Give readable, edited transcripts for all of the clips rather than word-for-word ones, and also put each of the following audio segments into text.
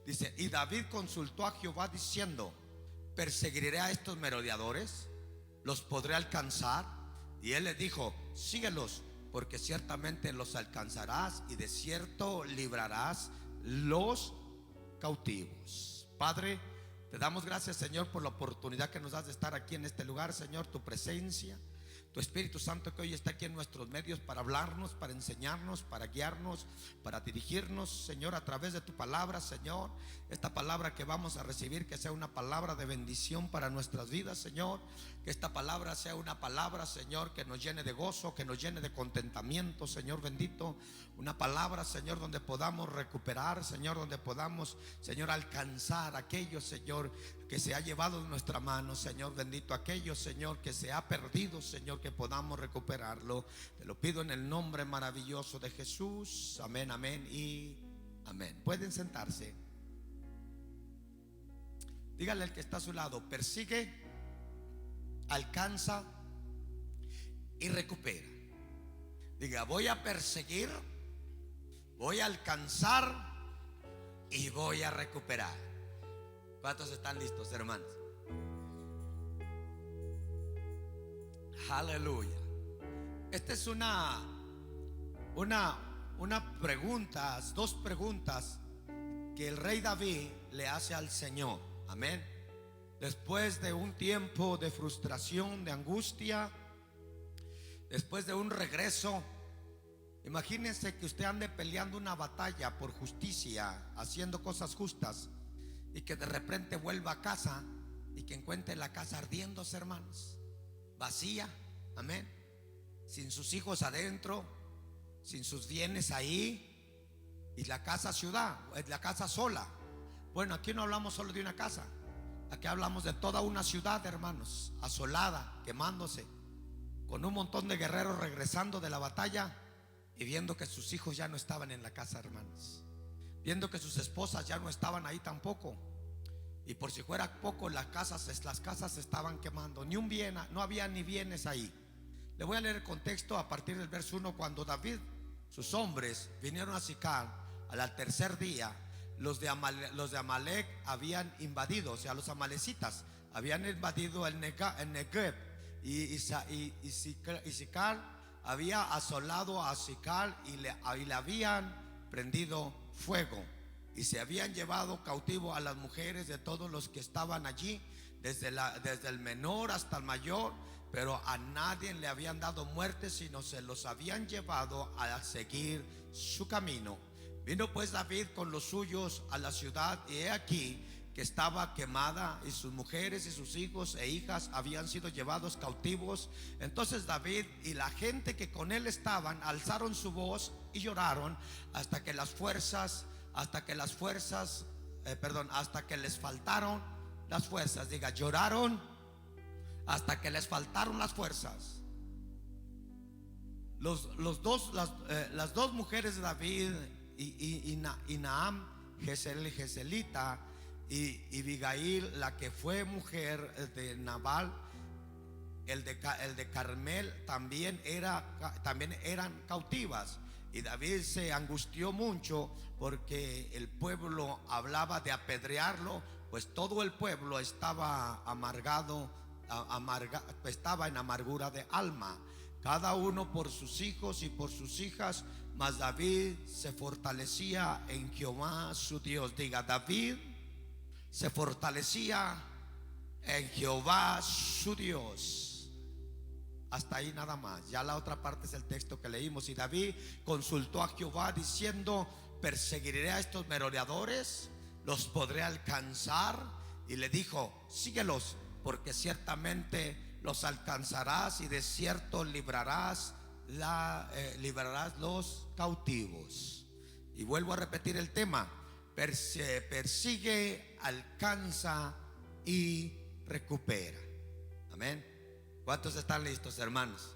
Dice: y David consultó a Jehová diciendo: ¿perseguiré a estos merodeadores? ¿Los podré alcanzar? Y él le dijo: síguelos, porque ciertamente los alcanzarás y de cierto librarás los cautivos. Padre, te damos gracias, Señor, por la oportunidad que nos das de estar aquí en este lugar, Señor. Tu presencia, tu Espíritu Santo que hoy está aquí en nuestros medios para hablarnos, para enseñarnos, para guiarnos, para dirigirnos, Señor, a través de tu palabra, Señor. Esta palabra que vamos a recibir, que sea una palabra de bendición para nuestras vidas, Señor. Que esta palabra sea una palabra, Señor, que nos llene de gozo, que nos llene de contentamiento, Señor bendito. Una palabra, Señor, donde podamos recuperar, Señor, donde podamos, Señor, alcanzar aquello, Señor, que se ha llevado de nuestra mano, Señor bendito. Aquello, Señor, que se ha perdido, Señor, que podamos recuperarlo. Te lo pido en el nombre maravilloso de Jesús. Amén, amén y amén. Pueden sentarse. Dígale al que está a su lado: persigue, alcanza y recupera. Diga: voy a perseguir, voy a alcanzar y voy a recuperar. ¿Cuántos están listos, hermanos? Aleluya. Esta es una pregunta, dos preguntas que el rey David le hace al Señor. Amén. Después de un tiempo de frustración, de angustia, después de un regreso. Imagínense que usted ande peleando una batalla por justicia, haciendo cosas justas, y que de repente vuelva a casa y que encuentre la casa ardiéndose, hermanos, vacía. Amén. Sin sus hijos adentro, sin sus bienes ahí, y la casa ciudad, la casa sola. Bueno, aquí no hablamos solo de una casa, aquí hablamos de toda una ciudad, hermanos, asolada, quemándose, con un montón de guerreros regresando de la batalla y viendo que sus hijos ya no estaban en la casa, hermanos, viendo que sus esposas ya no estaban ahí tampoco. Y por si fuera poco, las casas se estaban quemando. Ni un bien, no había ni bienes ahí. Le voy a leer el contexto a partir del verso 1. Cuando David, sus hombres vinieron a Sicar al tercer día, los de Amalek habían invadido, o sea, los amalecitas habían invadido el Negev, y Sicar había asolado a Sicar y le habían prendido fuego, y se habían llevado cautivo a las mujeres de todos los que estaban allí, desde el menor hasta el mayor, pero a nadie le habían dado muerte, sino se los habían llevado a seguir su camino. Vino pues David con los suyos a la ciudad, y he aquí que estaba quemada, y sus mujeres y sus hijos e hijas habían sido llevados cautivos. Entonces David y la gente que con él estaban alzaron su voz y lloraron hasta que les faltaron las fuerzas. Diga: lloraron hasta que les faltaron las fuerzas. Las dos mujeres de David, y Naam, Jezelita, y Abigail, la que fue mujer de Nabal, el de Carmel, también eran cautivas. Y David se angustió mucho porque el pueblo hablaba de apedrearlo, pues todo el pueblo estaba estaba en amargura de alma, cada uno por sus hijos y por sus hijas. Mas David se fortalecía en Jehová su Dios. Diga: David se fortalecía en Jehová su Dios. Hasta ahí nada más. Ya la otra parte es el texto que leímos. Y David consultó a Jehová diciendo: ¿perseguiré a estos merodeadores? ¿Los podré alcanzar? Y le dijo: síguelos, porque ciertamente los alcanzarás y de cierto librarás los cautivos. Y vuelvo a repetir el tema: persigue, alcanza y recupera. Amén. ¿Cuántos están listos, hermanos?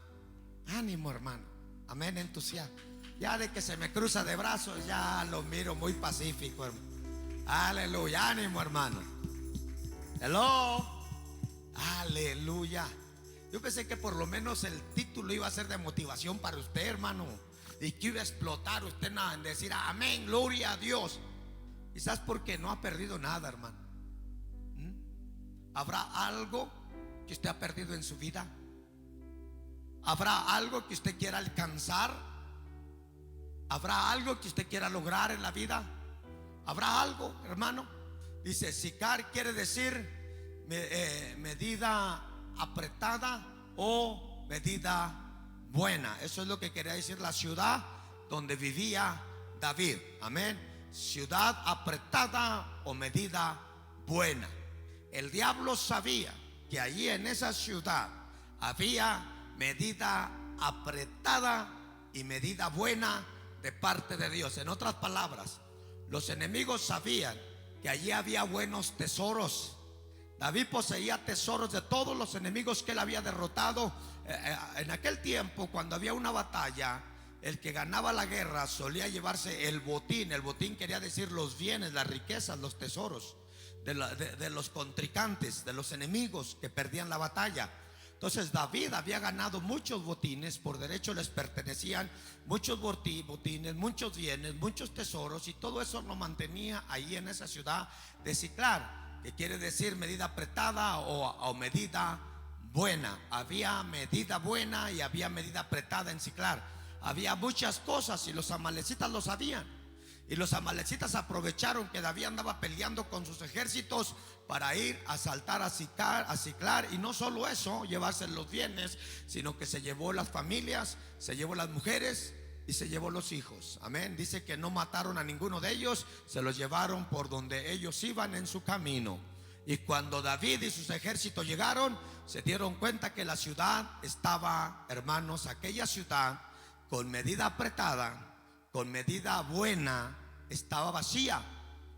Ánimo, hermano. Amén, entusiasmo. Ya de que se me cruza de brazos, ya lo miro muy pacífico, hermano. Aleluya, ánimo, hermano. Hello. Aleluya. Yo pensé que por lo menos el título iba a ser de motivación para usted, hermano, y que iba a explotar usted en decir amén, gloria a Dios. Quizás porque no ha perdido nada, hermano. ¿Habrá algo que usted ha perdido en su vida? ¿Habrá algo que usted quiera alcanzar? ¿Habrá algo que usted quiera lograr en la vida? ¿Habrá algo, hermano? Dice, sicar quiere decir medida apretada o medida buena. Eso es lo que quería decir la ciudad donde vivía David. Amén. Ciudad apretada o medida buena. El diablo sabía que allí en esa ciudad había medida apretada y medida buena de parte de Dios. En otras palabras, los enemigos sabían que allí había buenos tesoros. David poseía tesoros de todos los enemigos que él había derrotado. En aquel tiempo, cuando había una batalla, el que ganaba la guerra solía llevarse el botín. El botín quería decir los bienes, las riquezas, los tesoros de los contrincantes, de los enemigos que perdían la batalla. Entonces David había ganado muchos botines, por derecho les pertenecían muchos botines, muchos bienes, muchos tesoros, y todo eso lo mantenía ahí en esa ciudad de Siclar, que quiere decir medida apretada o medida buena. Había medida buena y había medida apretada en Siclar. Había muchas cosas y los amalecitas lo sabían. Y los amalecitas aprovecharon que David andaba peleando con sus ejércitos para ir a asaltar a Siclar. Y no solo eso, llevarse los bienes, sino que se llevó las familias, se llevó las mujeres y se llevó los hijos. Amén. Dice que no mataron a ninguno de ellos, se los llevaron por donde ellos iban en su camino. Y cuando David y sus ejércitos llegaron, se dieron cuenta que la ciudad estaba, hermanos, aquella ciudad con medida apretada, con medida buena, estaba vacía,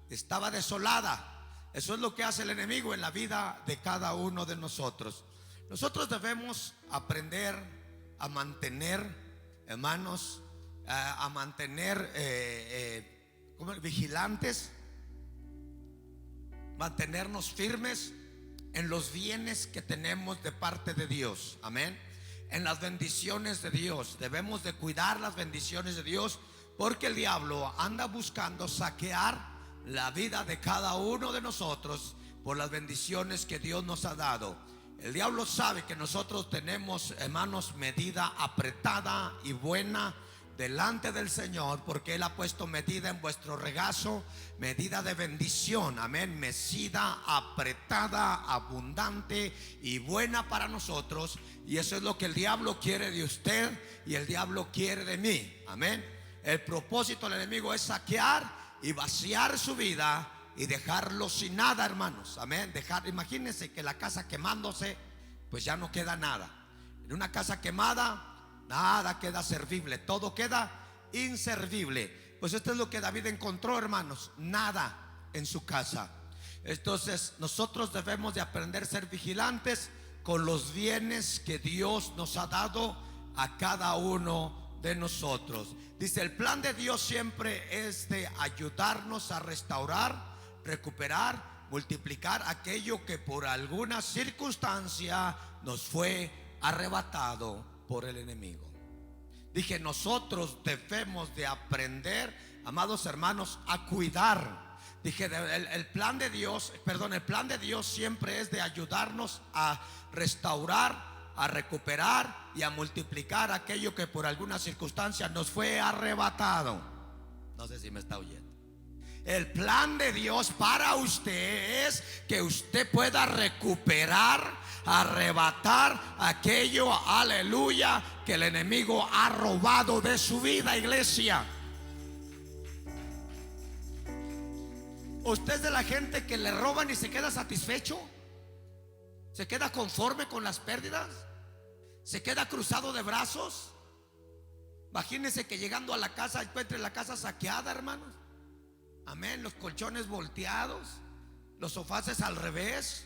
estaba desolada. Eso es lo que hace el enemigo en la vida de cada uno de nosotros. Nosotros debemos aprender a mantener, hermanos, a mantener vigilantes, mantenernos firmes en los bienes que tenemos de parte de Dios. Amén. En las bendiciones de Dios. Debemos de cuidar las bendiciones de Dios, porque el diablo anda buscando saquear la vida de cada uno de nosotros por las bendiciones que Dios nos ha dado. El diablo sabe que nosotros tenemos, hermanos, medida apretada y buena delante del Señor, porque Él ha puesto medida en vuestro regazo, medida de bendición. Amén. Medida apretada, abundante y buena para nosotros. Y eso es lo que el diablo quiere de usted y el diablo quiere de mí. Amén. El propósito del enemigo es saquear y vaciar su vida y dejarlo sin nada, hermanos. Amén. Imagínense que la casa quemándose, pues ya no queda nada. En una casa quemada, nada queda servible, todo queda inservible. Pues esto es lo que David encontró, hermanos, nada en su casa. Entonces nosotros debemos de aprender a ser vigilantes con los bienes que Dios nos ha dado a cada uno de nosotros. Dice, el plan de Dios siempre es de ayudarnos a restaurar, recuperar, multiplicar aquello que por alguna circunstancia nos fue arrebatado por el enemigo. Dije, nosotros debemos de aprender, amados hermanos, a cuidar. Dije, el plan de Dios siempre es de ayudarnos a restaurar, a recuperar y a multiplicar aquello que por alguna circunstancia nos fue arrebatado. No sé si me está oyendo. El plan de Dios para usted es que usted pueda recuperar, arrebatar aquello, aleluya, que el enemigo ha robado de su vida, iglesia. ¿Usted es de la gente que le roban y se queda satisfecho? ¿Se queda conforme con las pérdidas? ¿Se queda cruzado de brazos? Imagínense que llegando a la casa encuentre la casa saqueada, hermanos. Amén. Los colchones volteados, los sofaces al revés,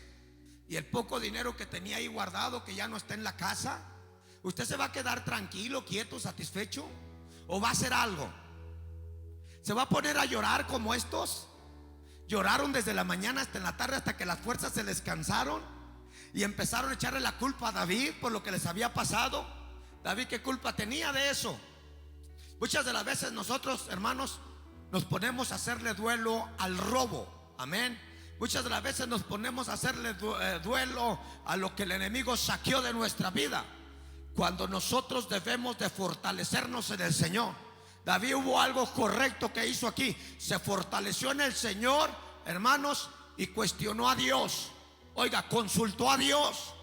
y el poco dinero que tenía ahí guardado que ya no está en la casa. ¿Usted se va a quedar tranquilo, quieto, satisfecho? ¿O va a hacer algo? ¿Se va a poner a llorar como estos? Lloraron desde la mañana hasta en la tarde, hasta que las fuerzas se les cansaron, y empezaron a echarle la culpa a David por lo que les había pasado. David, ¿qué culpa tenía de eso? Muchas de las veces nosotros, hermanos, nos ponemos a hacerle duelo al robo. Amén. Muchas de las veces nos ponemos a hacerle duelo a lo que el enemigo saqueó de nuestra vida, cuando nosotros debemos de fortalecernos en el Señor. David hubo algo correcto que hizo aquí. Se fortaleció en el Señor, hermanos, y cuestionó a Dios. Oiga, consultó a Dios.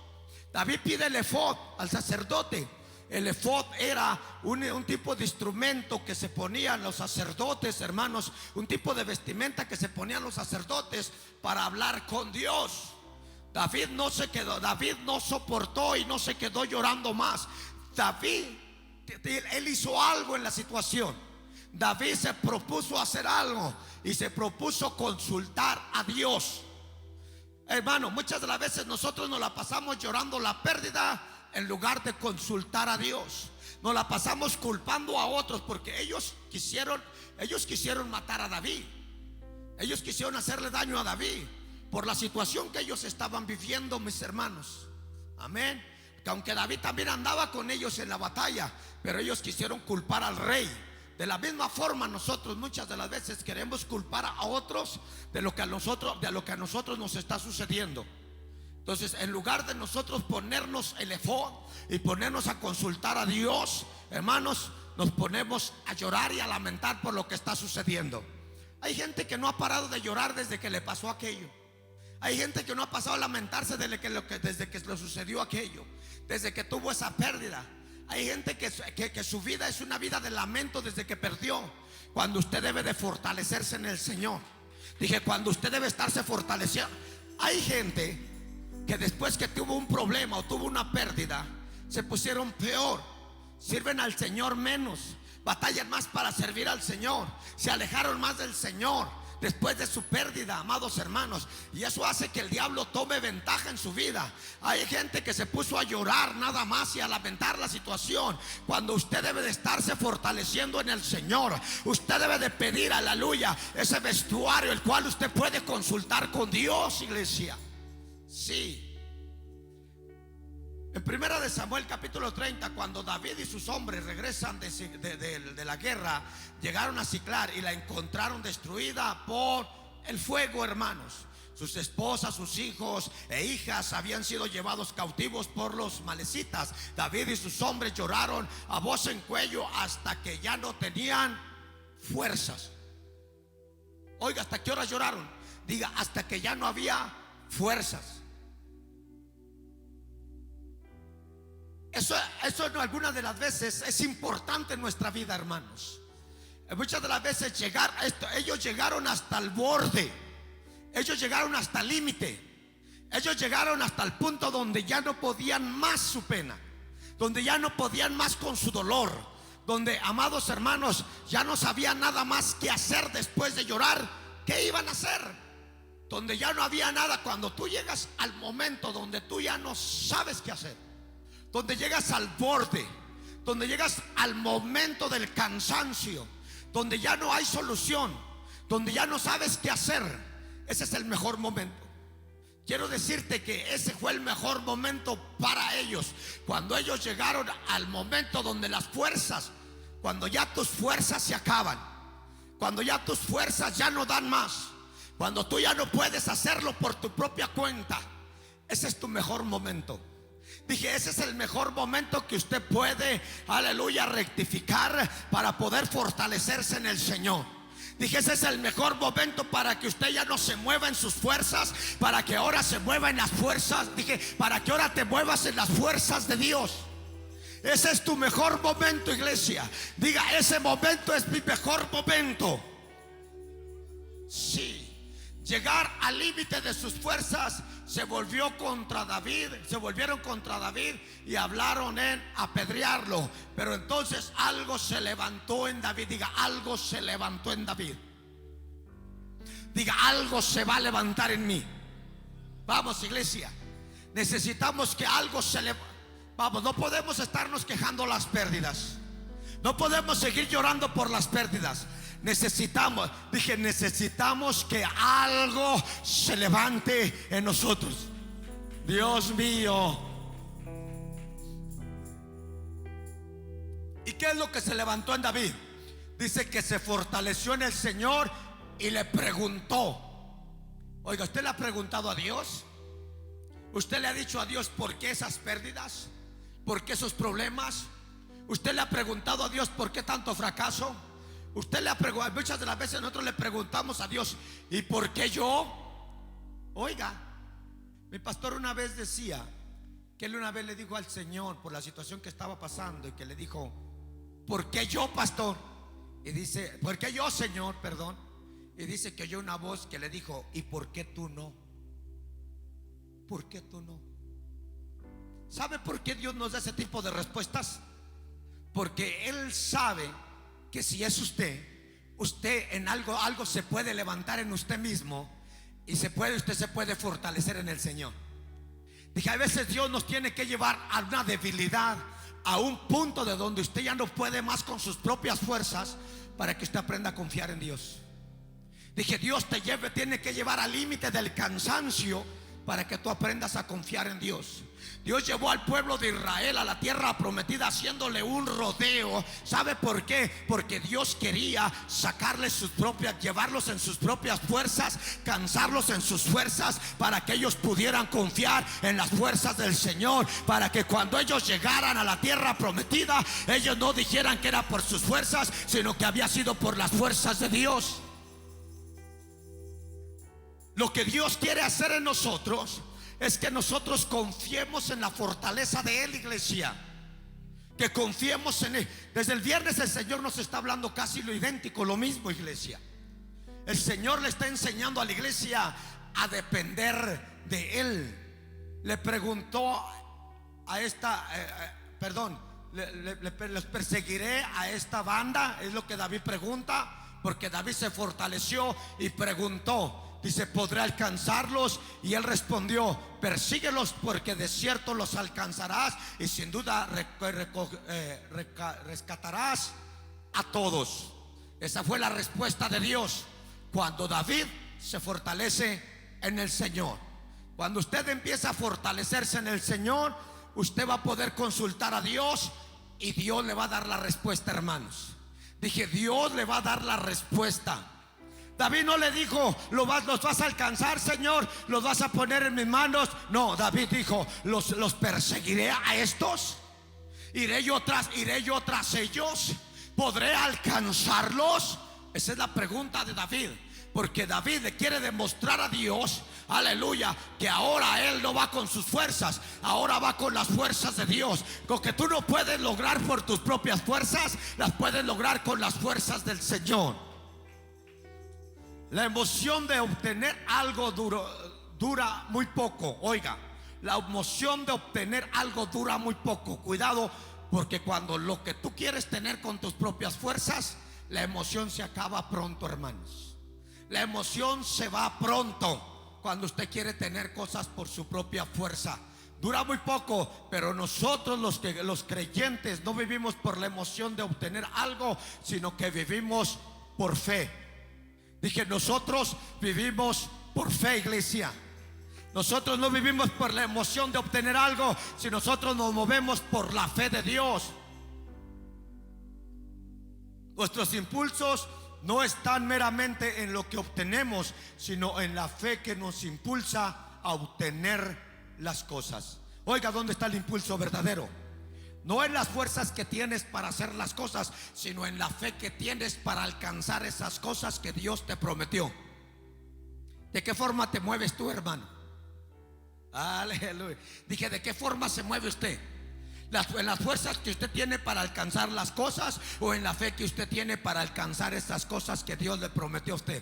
David pide el efod al sacerdote. El efod era un tipo de instrumento que se ponían los sacerdotes, hermanos, un tipo de vestimenta que se ponían los sacerdotes para hablar con Dios. David no se quedó, David no soportó y no se quedó llorando más. David, él hizo algo en la situación. David se propuso hacer algo y se propuso consultar a Dios. Hermano, muchas de las veces nosotros nos la pasamos llorando la pérdida en lugar de consultar a Dios. Nos la pasamos culpando a otros porque ellos quisieron matar a David. Ellos quisieron hacerle daño a David por la situación que ellos estaban viviendo, mis hermanos. Amén. Que aunque David también andaba con ellos en la batalla, pero ellos quisieron culpar al rey. De la misma forma, nosotros muchas de las veces queremos culpar a otros de lo que a nosotros nos está sucediendo. Entonces, en lugar de nosotros ponernos el efod y ponernos a consultar a Dios, hermanos, nos ponemos a llorar y a lamentar por lo que está sucediendo. Hay gente que no ha parado de llorar desde que le pasó aquello. Hay gente que no ha pasado a lamentarse desde que le sucedió aquello, desde que tuvo esa pérdida. Hay gente que su vida es una vida de lamento desde que perdió, cuando usted debe de fortalecerse en el Señor. Dije, cuando usted debe estarse fortaleciendo. Hay gente que después que tuvo un problema o tuvo una pérdida, se pusieron peor, sirven al Señor menos, batallan más para servir al Señor, se alejaron más del Señor después de su pérdida, amados hermanos. Y eso hace que el diablo tome ventaja en su vida. Hay gente que se puso a llorar nada más y a lamentar la situación, cuando usted debe de estarse fortaleciendo en el Señor. Usted debe de pedir, aleluya, ese vestuario el cual usted puede consultar con Dios, iglesia. Sí. En primera de Samuel capítulo 30, cuando David y sus hombres regresan de la guerra, llegaron a Siclar y la encontraron destruida por el fuego, hermanos. Sus esposas, sus hijos e hijas habían sido llevados cautivos por los malecitas. David y sus hombres lloraron a voz en cuello hasta que ya no tenían fuerzas. Oiga, ¿hasta qué hora lloraron? Diga, hasta que ya no había fuerzas. Eso en algunas de las veces es importante en nuestra vida, hermanos. Muchas de las veces ellos llegaron hasta el borde, ellos llegaron hasta el límite, ellos llegaron hasta el punto donde ya no podían más su pena, donde ya no podían más con su dolor, donde, amados hermanos, ya no sabían nada más que hacer después de llorar. ¿Qué iban a hacer? Donde ya no había nada. Cuando tú llegas al momento donde tú ya no sabes qué hacer, donde llegas al borde, donde llegas al momento del cansancio, donde ya no hay solución, donde ya no sabes qué hacer, ese es el mejor momento. Quiero decirte que ese fue el mejor momento para ellos, cuando ellos llegaron al momento donde las fuerzas, cuando ya tus fuerzas se acaban, cuando ya tus fuerzas ya no dan más, cuando tú ya no puedes hacerlo por tu propia cuenta. Ese es tu mejor momento. Dije, ese es el mejor momento que usted puede, aleluya, rectificar para poder fortalecerse en el Señor. Dije, ese es el mejor momento para que usted ya no se mueva en sus fuerzas, para que ahora se mueva en las fuerzas. Dije, para que ahora te muevas en las fuerzas de Dios. Ese es tu mejor momento, iglesia. Diga, ese momento es mi mejor momento. Sí. Llegar al límite de sus fuerzas se volvieron contra David y hablaron en apedrearlo. Pero entonces algo se levantó en David. Diga, algo se levantó en David. Diga, algo se va a levantar en mí. Vamos, iglesia, necesitamos que algo se levante. Vamos, no podemos estarnos quejando las pérdidas, no podemos seguir llorando por las pérdidas. Necesitamos que algo se levante en nosotros. Dios mío. ¿Y qué es lo que se levantó en David? Dice que se fortaleció en el Señor y le preguntó. Oiga, ¿usted le ha preguntado a Dios? ¿Usted le ha dicho a Dios por qué esas pérdidas? ¿Por qué esos problemas? ¿Usted le ha preguntado a Dios por qué tanto fracaso? Usted le ha preguntado. Muchas de las veces nosotros le preguntamos a Dios: ¿y por qué yo? Oiga, mi pastor una vez decía que él una vez le dijo al Señor por la situación que estaba pasando, y que le dijo: ¿por qué yo, pastor? Y dice: ¿por qué yo, Señor? Perdón. Y dice que oyó una voz que le dijo: ¿y por qué tú no? ¿Por qué tú no? ¿Sabe por qué Dios nos da ese tipo de respuestas? Porque Él sabe que si es usted en algo se puede levantar en usted mismo, y usted se puede fortalecer en el Señor. Dije, a veces Dios nos tiene que llevar a una debilidad, a un punto de donde usted ya no puede más con sus propias fuerzas, para que usted aprenda a confiar en Dios. Dije, Dios tiene que llevar al límite del cansancio para que tú aprendas a confiar en Dios. Dios llevó al pueblo de Israel a la tierra prometida haciéndole un rodeo. ¿Sabe por qué? Porque Dios quería llevarlos en sus propias fuerzas, cansarlos en sus fuerzas, para que ellos pudieran confiar en las fuerzas del Señor, para que cuando ellos llegaran a la tierra prometida, ellos no dijeran que era por sus fuerzas, sino que había sido por las fuerzas de Dios. Lo que Dios quiere hacer en nosotros es que nosotros confiemos en la fortaleza de Él, iglesia. Que confiemos en Él. Desde el viernes el Señor nos está hablando casi lo idéntico, lo mismo, iglesia. El Señor le está enseñando a la iglesia a depender de Él. Le preguntó a esta, les perseguiré a esta banda, es lo que David pregunta, porque David se fortaleció y preguntó. Dice: ¿podré alcanzarlos? Y él respondió: persíguelos, porque de cierto los alcanzarás, y sin duda rescatarás a todos. Esa fue la respuesta de Dios cuando David se fortalece en el Señor. Cuando usted empieza a fortalecerse en el Señor, usted va a poder consultar a Dios, y Dios le va a dar la respuesta, hermanos. Dije, Dios le va a dar la respuesta. David no le dijo: los vas a alcanzar, Señor, los vas a poner en mis manos. No, David dijo: los perseguiré a estos. Iré yo tras ellos. ¿Podré alcanzarlos? Esa es la pregunta de David, porque David le quiere demostrar a Dios, aleluya, que ahora él no va con sus fuerzas, ahora va con las fuerzas de Dios. Lo que tú no puedes lograr por tus propias fuerzas, las puedes lograr con las fuerzas del Señor. La emoción de obtener algo dura muy poco. Oiga, la emoción de obtener algo dura muy poco. Cuidado, porque cuando lo que tú quieres tener con tus propias fuerzas, la emoción se acaba pronto, hermanos. La emoción se va pronto cuando usted quiere tener cosas por su propia fuerza. Dura muy poco, pero nosotros los creyentes no vivimos por la emoción de obtener algo, sino que vivimos por fe. Dije, nosotros vivimos por fe, iglesia. Nosotros no vivimos por la emoción de obtener algo, sino nosotros nos movemos por la fe de Dios. Nuestros impulsos no están meramente en lo que obtenemos, sino en la fe que nos impulsa a obtener las cosas. Oiga, ¿dónde está el impulso verdadero? No en las fuerzas que tienes para hacer las cosas, sino en la fe que tienes para alcanzar esas cosas que Dios te prometió. ¿De qué forma te mueves tú, hermano? Aleluya. Dije, ¿de qué forma se mueve usted? ¿En las fuerzas que usted tiene para alcanzar las cosas, o en la fe que usted tiene para alcanzar esas cosas que Dios le prometió a usted?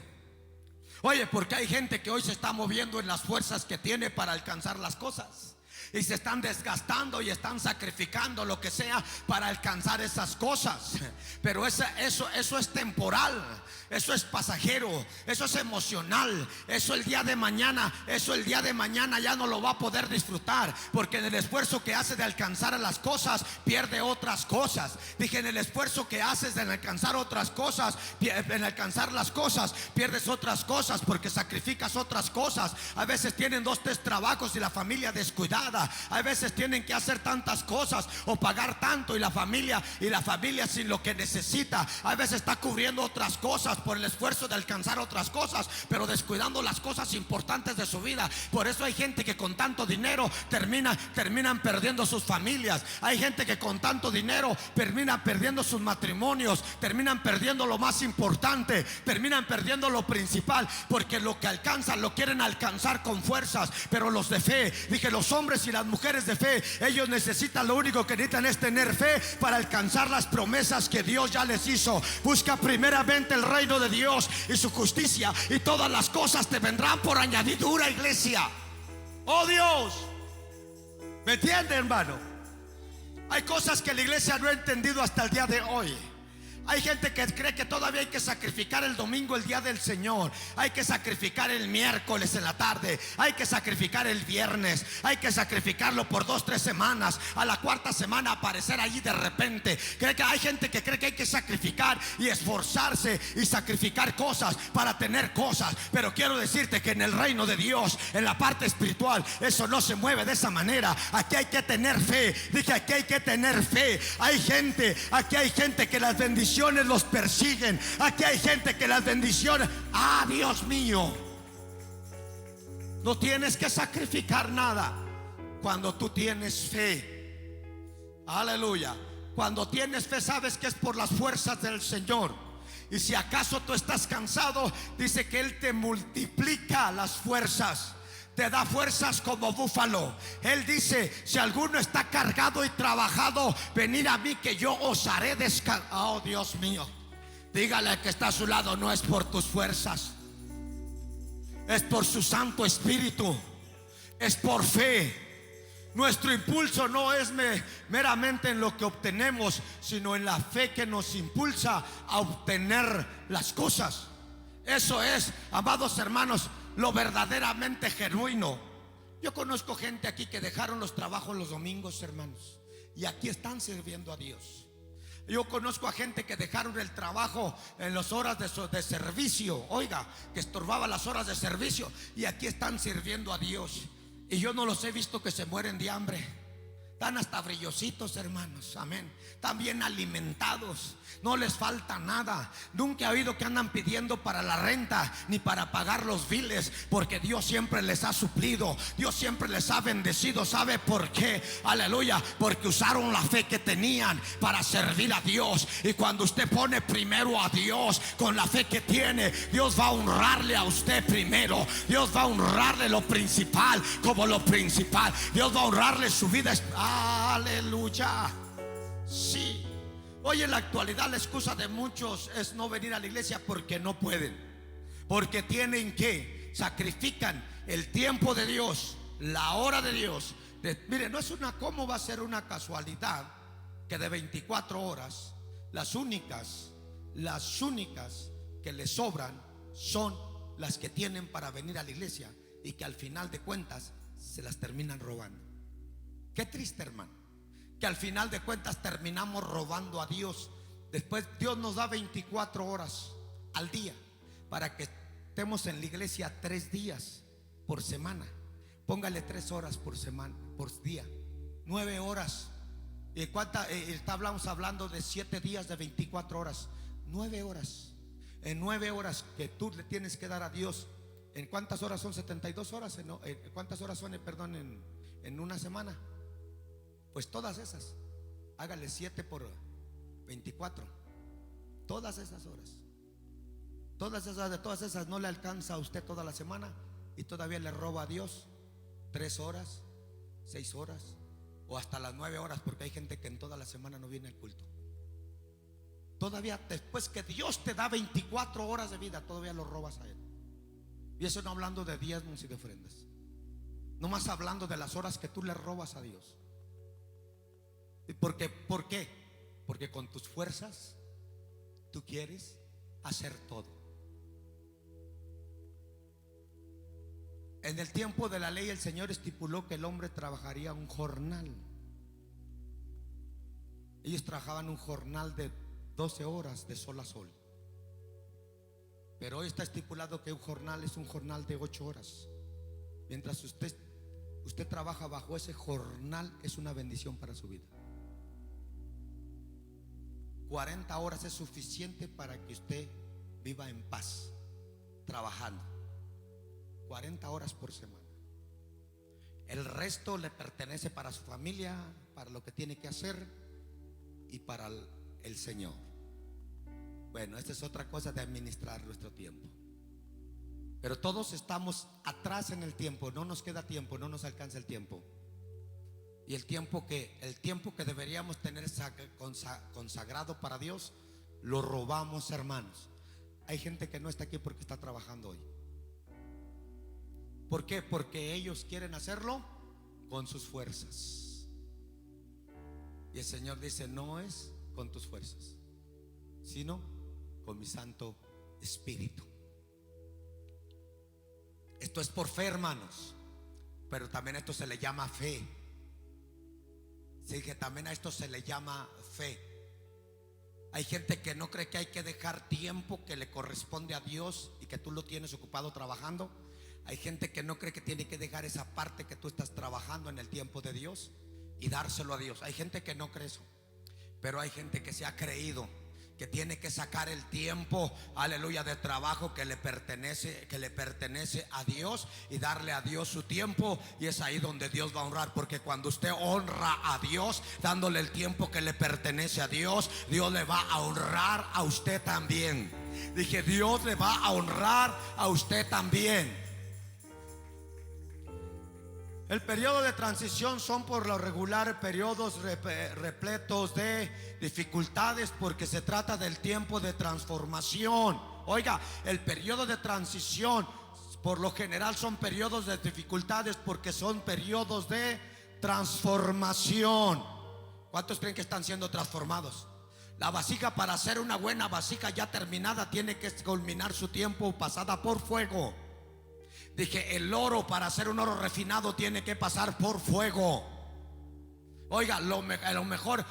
Oye, porque hay gente que hoy se está moviendo en las fuerzas que tiene para alcanzar las cosas, y se están desgastando y están sacrificando lo que sea para alcanzar esas cosas. Pero eso es temporal, eso es pasajero, eso es emocional. Eso el día de mañana ya no lo va a poder disfrutar, porque en el esfuerzo que hace de alcanzar las cosas, pierde otras cosas. Dije, en el esfuerzo que haces de alcanzar otras cosas, en alcanzar las cosas, pierdes otras cosas, porque sacrificas otras cosas. A veces tienen 2, 3 trabajos y la familia descuidada. nada. Hay veces tienen que hacer tantas cosas o pagar tanto, y la familia sin lo que necesita. A veces está cubriendo otras cosas por el esfuerzo de alcanzar otras cosas, pero descuidando las cosas importantes de su vida. Por eso hay gente que con tanto dinero terminan perdiendo sus familias. Hay gente que con tanto dinero termina perdiendo sus matrimonios, terminan perdiendo lo más importante, terminan perdiendo lo principal, porque lo que alcanzan lo quieren alcanzar con fuerzas. Pero los de fe, dije, los hombres y las mujeres de fe, ellos necesitan, lo único que necesitan es tener fe para alcanzar las promesas que Dios ya les hizo. Busca primeramente el reino de Dios y su justicia, y todas las cosas te vendrán por añadidura, iglesia. Oh Dios, ¿me entiende, hermano? Hay cosas que la iglesia no ha entendido hasta el día de hoy. Hay gente que cree que todavía hay que sacrificar el domingo, el día del Señor. Hay que sacrificar el miércoles en la tarde. Hay que sacrificar el viernes. Hay que sacrificarlo por 2-3 semanas. A la cuarta semana aparecer allí de repente. Hay gente que cree que hay que sacrificar y esforzarse y sacrificar cosas para tener cosas. Pero quiero decirte que en el reino de Dios, en la parte espiritual, eso no se mueve de esa manera. Aquí hay que tener fe. Dije, aquí hay que tener fe. Aquí hay gente que las bendiciones los persiguen. Aquí hay gente que las bendiciones, Dios mío, no tienes que sacrificar nada cuando tú tienes fe. Aleluya. Cuando tienes fe, sabes que es por las fuerzas del Señor. Y si acaso tú estás cansado, dice que Él te multiplica las fuerzas, te da fuerzas como búfalo. Él dice, si alguno está cargado y trabajado, venid a mí que yo os haré descansar. Oh Dios mío, dígale que está a su lado, no es por tus fuerzas, es por su Santo Espíritu, es por fe. Nuestro impulso no es meramente en lo que obtenemos, sino en la fe que nos impulsa a obtener las cosas. Eso es, amados hermanos, lo verdaderamente genuino. Yo conozco gente aquí que dejaron los trabajos los domingos, hermanos, y aquí están sirviendo a Dios. Yo conozco a gente que dejaron el trabajo en las horas de servicio, oiga, que estorbaba las horas de servicio, y aquí están sirviendo a Dios. Y yo no los he visto que se mueren de hambre. Están hasta brillositos, hermanos, amén. Están bien alimentados, no les falta nada. Nunca he oído que andan pidiendo para la renta ni para pagar los biles, porque Dios siempre les ha suplido, Dios siempre les ha bendecido. ¿Sabe por qué? Aleluya, porque usaron la fe que tenían para servir a Dios. Y cuando usted pone primero a Dios con la fe que tiene, Dios va a honrarle a usted primero. Dios va a honrarle lo principal como lo principal. Dios va a honrarle su vida. Aleluya. Sí. Hoy en la actualidad la excusa de muchos es no venir a la iglesia porque no pueden, porque tienen que sacrifican el tiempo de Dios, la hora de Dios. Mire, no es ¿cómo va a ser una casualidad que de 24 horas las únicas que les sobran son las que tienen para venir a la iglesia, y que al final de cuentas se las terminan robando? Qué triste, hermano, que al final de cuentas terminamos robando a Dios. Después Dios nos da 24 horas al día para que estemos en la iglesia 3 días por semana. Póngale 3 horas por semana, por día, 9 horas. ¿Y estamos hablando de 7 días de 24 horas? 9 horas. En 9 horas que tú le tienes que dar a Dios, ¿en cuántas horas son? 72 horas. ¿Cuántas horas son, en una semana? Pues todas esas, hágale 7 por 24. Todas esas horas, de todas esas no le alcanza a usted toda la semana, y todavía le roba a Dios 3 horas, 6 horas o hasta las 9 horas, porque hay gente que en toda la semana no viene al culto. Todavía después que Dios te da 24 horas de vida, todavía lo robas a Él. Y eso no hablando de diezmos y de ofrendas, nomás hablando de las horas que tú le robas a Dios. ¿Por qué? Porque con tus fuerzas tú quieres hacer todo. En el tiempo de la ley el Señor estipuló que el hombre trabajaría un jornal. Ellos trabajaban un jornal de 12 horas de sol a sol. Pero hoy está estipulado que un jornal es un jornal de 8 horas. Mientras usted usted trabaja bajo ese jornal, es una bendición para su vida. 40 horas es suficiente para que usted viva en paz, trabajando 40 horas por semana. El resto le pertenece para su familia, para lo que tiene que hacer y para el Señor. Bueno, esta es otra cosa de administrar nuestro tiempo. Pero todos estamos atrás en el tiempo, no nos queda tiempo, no nos alcanza el tiempo. Y el tiempo que deberíamos tener consagrado para Dios, lo robamos, hermanos. Hay gente que no está aquí porque está trabajando hoy. ¿Por qué? Porque ellos quieren hacerlo con sus fuerzas. Y el Señor dice: no es con tus fuerzas, sino con mi Santo Espíritu. Esto es por fe, hermanos. Pero también esto se le llama fe. Sí, que también a esto se le llama fe. Hay gente que no cree que hay que dejar tiempo que le corresponde a Dios y que tú lo tienes ocupado trabajando. Hay gente que no cree que tiene que dejar esa parte que tú estás trabajando en el tiempo de Dios y dárselo a Dios. Hay gente que no cree eso. Pero hay gente que se ha creído que tiene que sacar el tiempo, aleluya, de trabajo que le pertenece a Dios y darle a Dios su tiempo. Y es ahí donde Dios va a honrar, porque cuando usted honra a Dios dándole el tiempo que le pertenece a Dios, Dios le va a honrar a usted también. Dije, Dios le va a honrar a usted también. El periodo de transición son por lo regular periodos repletos de dificultades, porque se trata del tiempo de transformación. Oiga, el periodo de transición por lo general son periodos de dificultades porque son periodos de transformación. ¿Cuántos creen que están siendo transformados? La vasija, para ser una buena vasija ya terminada, tiene que culminar su tiempo pasada por fuego. Dije, el oro, para hacer un oro refinado, tiene que pasar por fuego. Oiga, la mejor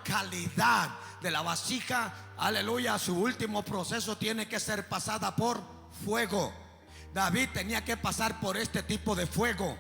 calidad de la vasija, aleluya, su último proceso tiene que ser pasada por fuego. David tenía que pasar por este tipo de fuego.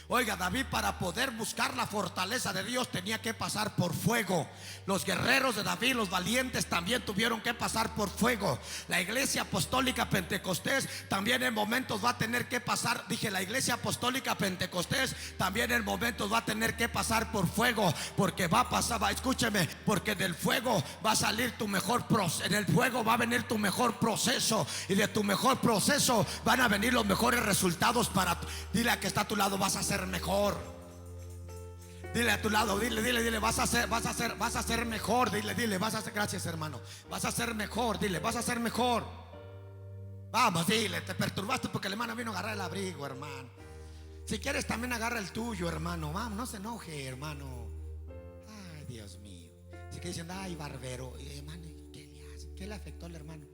Oiga, David, para poder buscar la fortaleza de Dios, tenía que pasar por fuego. Los guerreros de David, los valientes, también tuvieron que pasar por fuego. La iglesia apostólica Pentecostés también en momentos va a tener que pasar. Dije, la iglesia apostólica Pentecostés también en momentos va a tener que pasar por fuego. Porque va a pasar, escúcheme, porque del fuego va a salir tu mejor proceso. En el fuego va a venir tu mejor proceso. Y de tu mejor proceso van a venir los mejores resultados para. Dile a que está a tu lado: vas a ser mejor. Dile a tu lado, dile, vas a ser mejor. Dile, vas a ser, gracias hermano, vas a ser mejor. Dile, vas a ser mejor. Vamos, dile, te perturbaste porque el hermano vino a agarrar el abrigo, hermano. Si quieres también agarra el tuyo, hermano. Vamos, no se enoje, hermano. Ay, Dios mío. Si que dicen, ay, barbero, hermano, ¿qué le hace? ¿Qué le afectó al hermano?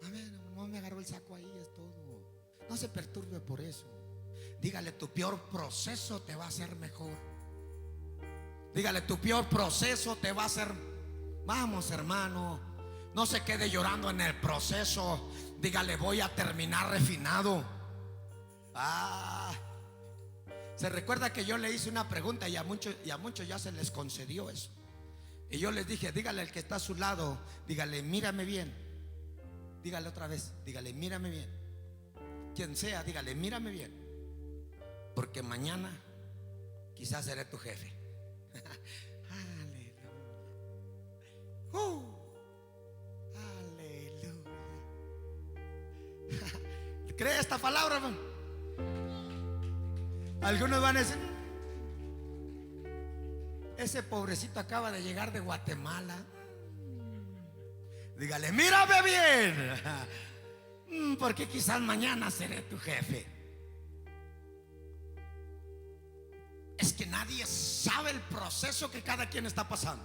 A ver, no me agarró el saco ahí, es todo. No se perturbe por eso. Dígale, tu peor proceso te va a hacer mejor. Dígale, tu peor proceso te va a hacer. Vamos, hermano, no se quede llorando en el proceso. Dígale, voy a terminar refinado. Se recuerda que yo le hice una pregunta y a muchos ya se les concedió eso. Y yo les dije, dígale al que está a su lado, dígale, mírame bien. Dígale otra vez, dígale, mírame bien. Quien sea, dígale, mírame bien, porque mañana quizás seré tu jefe. Aleluya. Aleluya. ¿Cree esta palabra, hermano? Algunos van a decir, ese pobrecito acaba de llegar de Guatemala. Dígale, mírame bien, porque quizás mañana seré tu jefe. Es que nadie sabe el proceso que cada quien está pasando.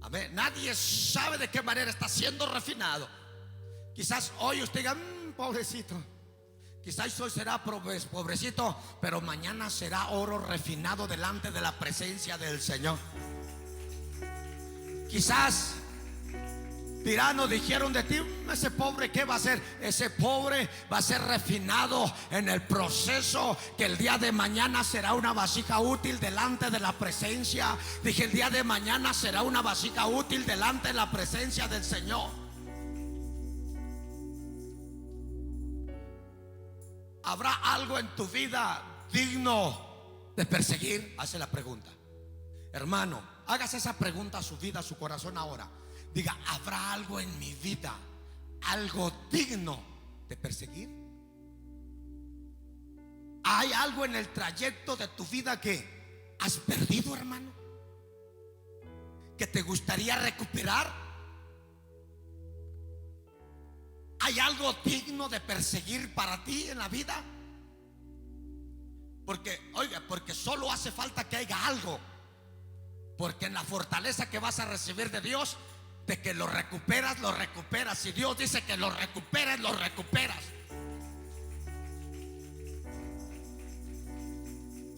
A ver, nadie sabe de qué manera está siendo refinado. Quizás hoy usted diga, pobrecito. Quizás hoy será pobrecito, pero mañana será oro refinado delante de la presencia del Señor. Quizás Dirán o dijeron de ti: ese pobre, ¿qué va a hacer? Ese pobre va a ser refinado en el proceso, que el día de mañana será una vasija útil delante de la presencia. Dije, el día de mañana será una vasija útil delante de la presencia del Señor. ¿Habrá algo en tu vida digno de perseguir? Hace la pregunta. Hermano, hágase esa pregunta a su vida, a su corazón ahora. Diga: ¿habrá algo en mi vida, algo digno de perseguir? ¿Hay algo en el trayecto de tu vida que has perdido, hermano, que te gustaría recuperar? ¿Hay algo digno de perseguir para ti en la vida? Porque, oiga, porque solo hace falta que haya algo. Porque en la fortaleza que vas a recibir de Dios, de que lo recuperas, lo recuperas. Si Dios dice que lo recuperes, lo recuperas.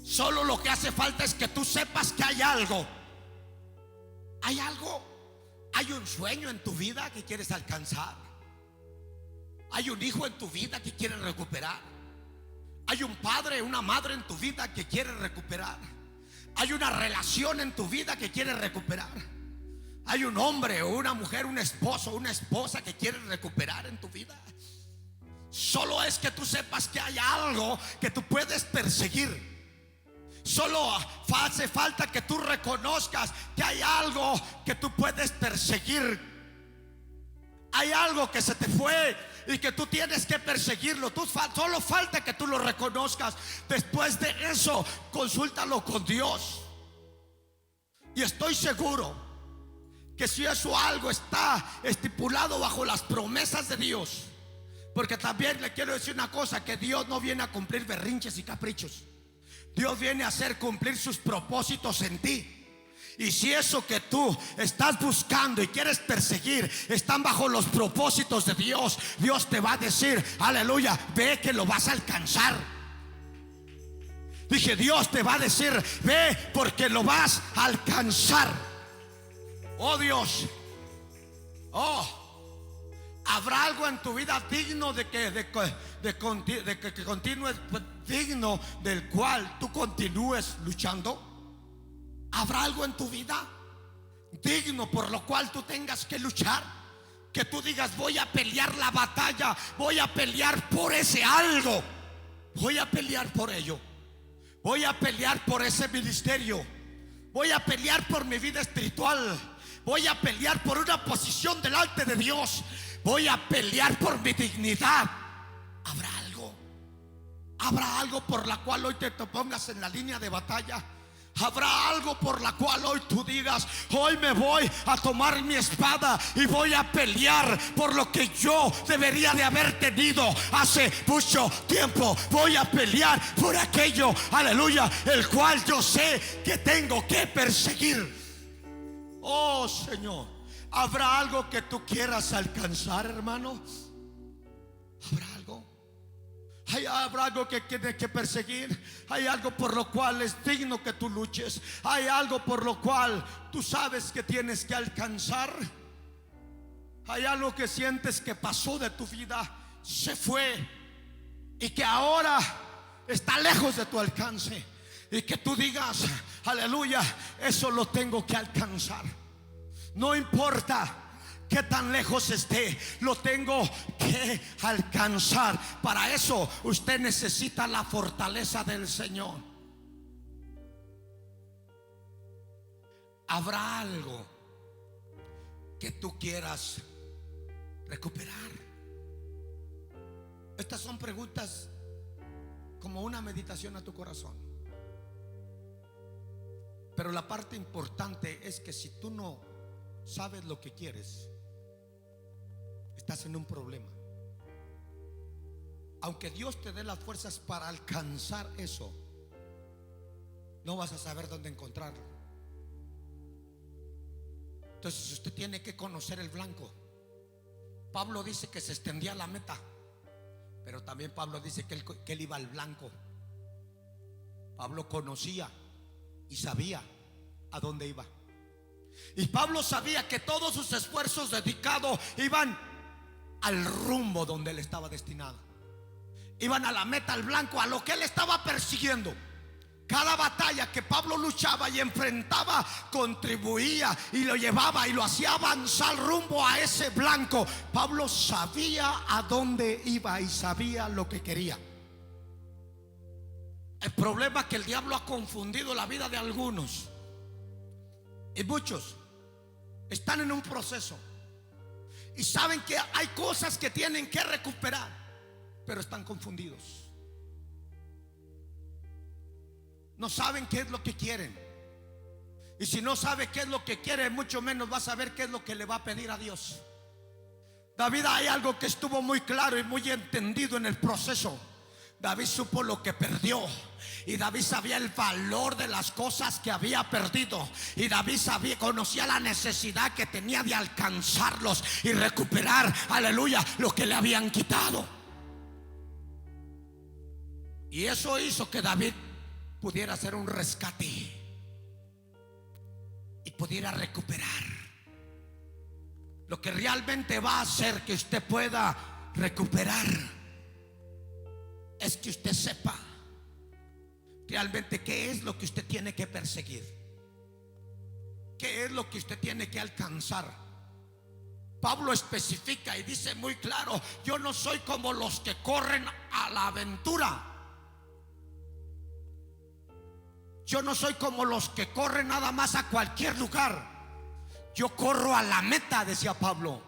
Solo lo que hace falta es que tú sepas que hay algo. Hay algo. Hay un sueño en tu vida que quieres alcanzar. Hay un hijo en tu vida que quieres recuperar. Hay un padre, una madre en tu vida que quieres recuperar. Hay una relación en tu vida que quieres recuperar. Hay un hombre o una mujer, un esposo, una esposa que quieres recuperar en tu vida. Solo es que tú sepas que hay algo que tú puedes perseguir. Solo hace falta que tú reconozcas que hay algo que tú puedes perseguir. Hay algo que se te fue y que tú tienes que perseguirlo. Solo falta que tú lo reconozcas. Después de eso, consúltalo con Dios. Y estoy seguro que si eso algo está estipulado bajo las promesas de Dios. Porque también le quiero decir una cosa: que Dios no viene a cumplir berrinches y caprichos. Dios viene a hacer cumplir sus propósitos en ti. Y si eso que tú estás buscando y quieres perseguir están bajo los propósitos de Dios, Dios te va a decir: aleluya, ve que lo vas a alcanzar. Dije, Dios te va a decir: ve porque lo vas a alcanzar. Oh Dios, ¿habrá algo en tu vida digno de que continúes, digno del cual tú continúes luchando? ¿Habrá algo en tu vida digno por lo cual tú tengas que luchar? Que tú digas: voy a pelear la batalla, voy a pelear por ese algo, voy a pelear por ello, voy a pelear por ese ministerio, voy a pelear por mi vida espiritual, voy a pelear por una posición delante de Dios, voy a pelear por mi dignidad. ¿Habrá algo? ¿Habrá algo por la cual hoy te pongas en la línea de batalla? ¿Habrá algo por la cual hoy tú digas: hoy me voy a tomar mi espada y voy a pelear por lo que yo debería de haber tenido hace mucho tiempo? Voy a pelear por aquello, aleluya, el cual yo sé que tengo que perseguir. Oh Señor, ¿habrá algo que tú quieras alcanzar, hermano? ¿Habrá algo? ¿Habrá algo que tienes que perseguir? ¿Hay algo por lo cual es digno que tú luches? ¿Hay algo por lo cual tú sabes que tienes que alcanzar? ¿Hay algo que sientes que pasó de tu vida, se fue y que ahora está lejos de tu alcance? Y que tú digas: aleluya, eso lo tengo que alcanzar. No importa que tan lejos esté, lo tengo que alcanzar. Para eso usted necesita la fortaleza del Señor. ¿Habrá algo que tú quieras recuperar? Estas son preguntas como una meditación a tu corazón. Pero la parte importante es que si tú no sabes lo que quieres, estás en un problema. Aunque Dios te dé las fuerzas para alcanzar eso, no vas a saber dónde encontrarlo. Entonces usted tiene que conocer el blanco. Pablo dice que se extendía la meta, pero también Pablo dice que él iba al blanco. Pablo conocía y sabía a dónde iba. Y Pablo sabía que todos sus esfuerzos dedicados iban al rumbo donde él estaba destinado. Iban a la meta, al blanco, a lo que él estaba persiguiendo. Cada batalla que Pablo luchaba y enfrentaba contribuía y lo llevaba y lo hacía avanzar rumbo a ese blanco. Pablo sabía a dónde iba y sabía lo que quería. El problema es que el diablo ha confundido la vida de algunos, y muchos están en un proceso y saben que hay cosas que tienen que recuperar, pero están confundidos. No saben qué es lo que quieren. Y si no sabe qué es lo que quiere, mucho menos va a saber qué es lo que le va a pedir a Dios. David, hay algo que estuvo muy claro y muy entendido en el proceso. David supo lo que perdió, y David sabía el valor de las cosas que había perdido, y David conocía la necesidad que tenía de alcanzarlos y recuperar, aleluya, lo que le habían quitado. Y eso hizo que David pudiera hacer un rescate y pudiera recuperar. Lo que realmente va a hacer que usted pueda recuperar es que usted sepa realmente qué es lo que usted tiene que perseguir, qué es lo que usted tiene que alcanzar. Pablo especifica y dice muy claro: yo no soy como los que corren a la aventura. Yo no soy como los que corren nada más a cualquier lugar. Yo corro a la meta, decía Pablo.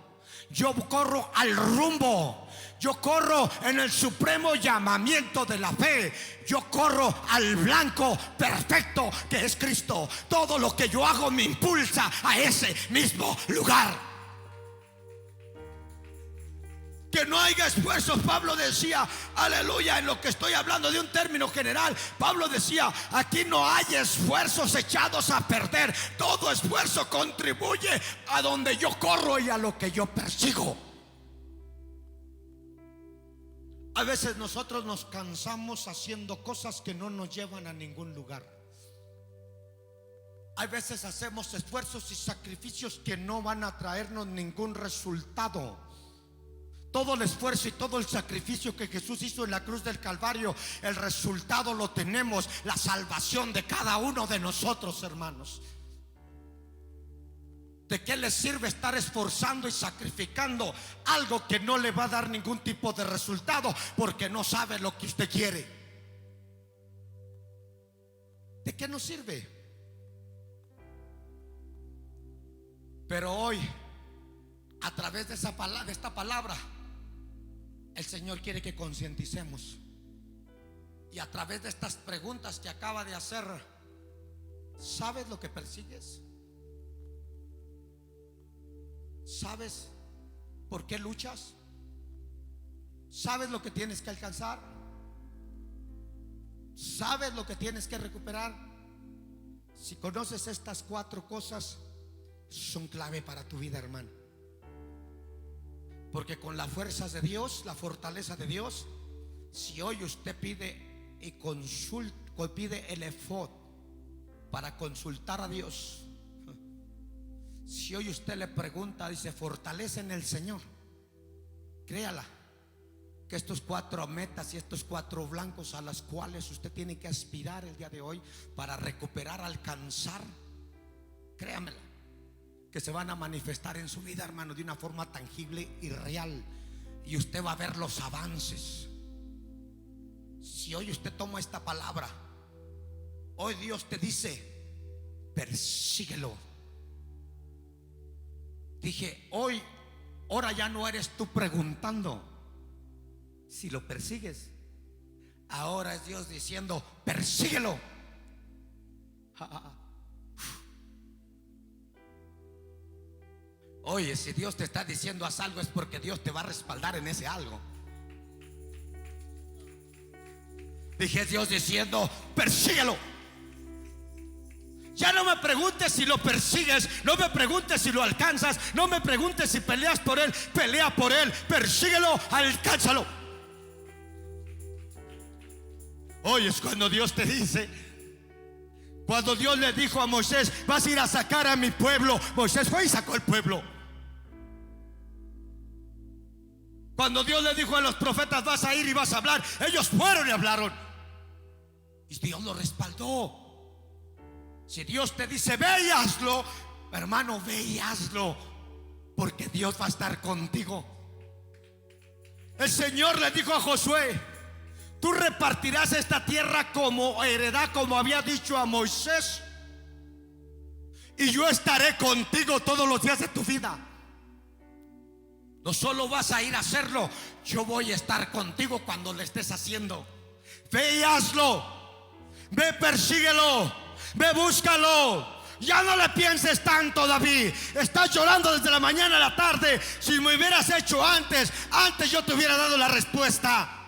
Yo corro al rumbo. Yo corro en el supremo llamamiento de la fe. Yo corro al blanco perfecto que es Cristo. Todo lo que yo hago me impulsa a ese mismo lugar. Que no haya esfuerzos. Pablo decía, aleluya, en lo que estoy hablando de un término general, Pablo decía: aquí no hay esfuerzos echados a perder. Todo esfuerzo contribuye a donde yo corro y a lo que yo persigo. A veces nosotros nos cansamos haciendo cosas que no nos llevan a ningún lugar. A veces hacemos esfuerzos y sacrificios que no van a traernos ningún resultado. Todo el esfuerzo y todo el sacrificio que Jesús hizo en la cruz del Calvario, el resultado lo tenemos: la salvación de cada uno de nosotros, hermanos. ¿De qué le sirve estar esforzando y sacrificando algo que no le va a dar ningún tipo de resultado, porque no sabe lo que usted quiere? ¿De qué nos sirve? Pero hoy, a través de esta palabra, el Señor quiere que concienticemos. Y a través de estas preguntas que acaba de hacer: ¿sabes lo que persigues? ¿Sabes por qué luchas? ¿Sabes lo que tienes que alcanzar? ¿Sabes lo que tienes que recuperar? Si conoces estas 4 cosas, son clave para tu vida, hermano. Porque con las fuerzas de Dios, la fortaleza de Dios, si hoy usted pide y pide el efod para consultar a Dios, si hoy usted le pregunta, dice: fortalece en el Señor, créala que estos 4 metas y estos 4 blancos a las cuales usted tiene que aspirar el día de hoy para recuperar, alcanzar, créamela, que se van a manifestar en su vida, hermano, de una forma tangible y real. Y usted va a ver los avances. Si hoy usted toma esta palabra, hoy Dios te dice: persíguelo. Dije, ahora ya no eres tú preguntando si lo persigues. Ahora es Dios diciendo: persíguelo. Oye, si Dios te está diciendo haz algo, es porque Dios te va a respaldar en ese algo. Dije, Dios diciendo: persíguelo. Ya no me preguntes si lo persigues, no me preguntes si lo alcanzas, no me preguntes si peleas por él. Pelea por él, persíguelo, alcánzalo. Hoy es cuando Dios te dice: Cuando Dios le dijo a Moisés: vas a ir a sacar a mi pueblo, Moisés fue y sacó el pueblo. Cuando Dios le dijo a los profetas: vas a ir y vas a hablar, ellos fueron y hablaron. Y Dios lo respaldó. Si Dios te dice: ve y hazlo, hermano, ve y hazlo, porque Dios va a estar contigo. El Señor le dijo a Josué: tú repartirás esta tierra como heredad, como había dicho a Moisés, y yo estaré contigo todos los días de tu vida. No solo vas a ir a hacerlo, yo voy a estar contigo cuando lo estés haciendo. Ve y hazlo, ve, persíguelo, ve, búscalo. Ya no le pienses tanto, David. Estás llorando desde la mañana a la tarde. Si me hubieras hecho antes yo te hubiera dado la respuesta.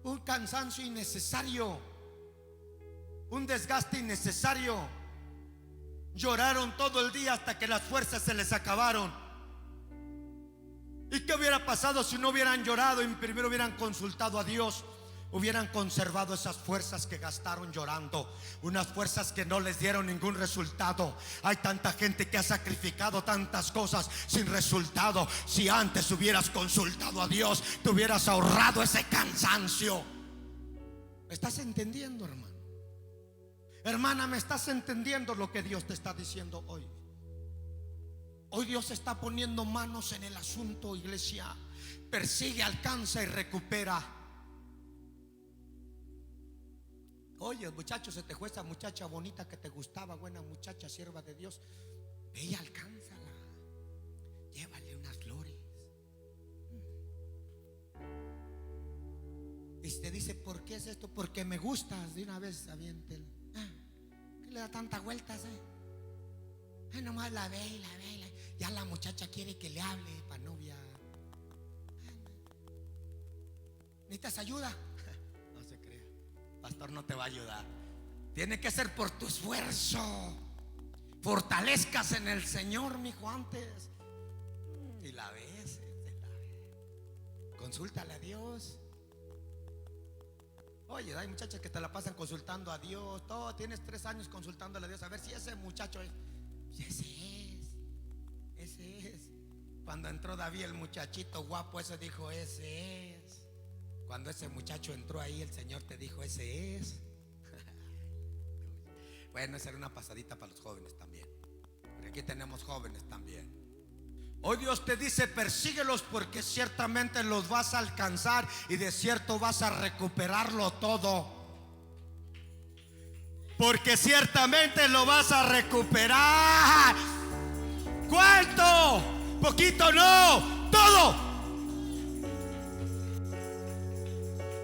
Un cansancio innecesario, un desgaste innecesario. Lloraron todo el día hasta que las fuerzas se les acabaron. ¿Y qué hubiera pasado si no hubieran llorado y primero hubieran consultado a Dios? Hubieran conservado esas fuerzas que gastaron llorando, unas fuerzas que no les dieron ningún resultado. Hay tanta gente que ha sacrificado tantas cosas sin resultado. Si antes hubieras consultado a Dios, te hubieras ahorrado ese cansancio. ¿Me estás entendiendo, hermano? Hermana, ¿me estás entendiendo lo que Dios te está diciendo hoy? Hoy Dios está poniendo manos en el asunto, iglesia. Persigue, alcanza y recupera. Oye, muchacho, se te fue esa muchacha bonita que te gustaba, buena muchacha, sierva de Dios. Ve y alcánzala, llévale unas flores. Y te dice: ¿por qué es esto? Porque me gustas. De una vez aviéntelo. ¿Qué le da tantas vueltas? Nomás la ve y la ve y la... Ya la muchacha quiere que le hable para novia. ¿Necesitas ayuda? No se crea, pastor no te va a ayudar. Tiene que ser por tu esfuerzo. Fortalezcas en el Señor, mijo, antes. Y la ves, consúltale a Dios. Oye, hay muchachas que te la pasan consultando a Dios. Todo, tienes 3 años consultándole a Dios a ver si ese muchacho es. Ese es. Cuando entró David, el muchachito guapo, ese dijo: ese es. Cuando ese muchacho entró ahí, el Señor te dijo: ese es. Bueno, esa era una pasadita para los jóvenes también, porque aquí tenemos jóvenes también. Hoy Dios te dice: persíguelos, porque ciertamente los vas a alcanzar y de cierto vas a recuperarlo todo. Porque ciertamente lo vas a recuperar. ¿Cuánto? Poquito, no, todo.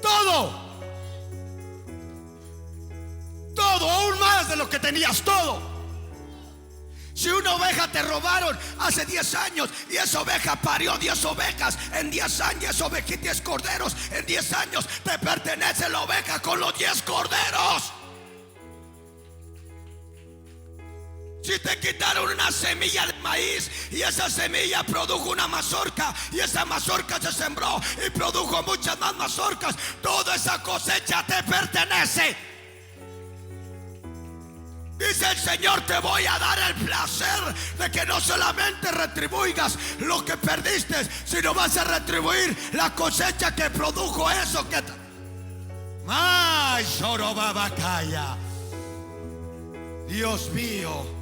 Todo. Todo, aún más de lo que tenías, todo. Si una oveja te robaron hace 10 años y esa oveja parió 10 ovejas, en 10 años ovejitas, 10 corderos, en 10 años te pertenece la oveja con los 10 corderos. Si te quitaron una semilla de maíz y esa semilla produjo una mazorca y esa mazorca se sembró y produjo muchas más mazorcas, toda esa cosecha te pertenece. Dice el Señor: te voy a dar el placer de que no solamente retribuigas lo que perdiste, sino vas a retribuir la cosecha que produjo eso que ¡ay, Shorobabacaya! Dios mío.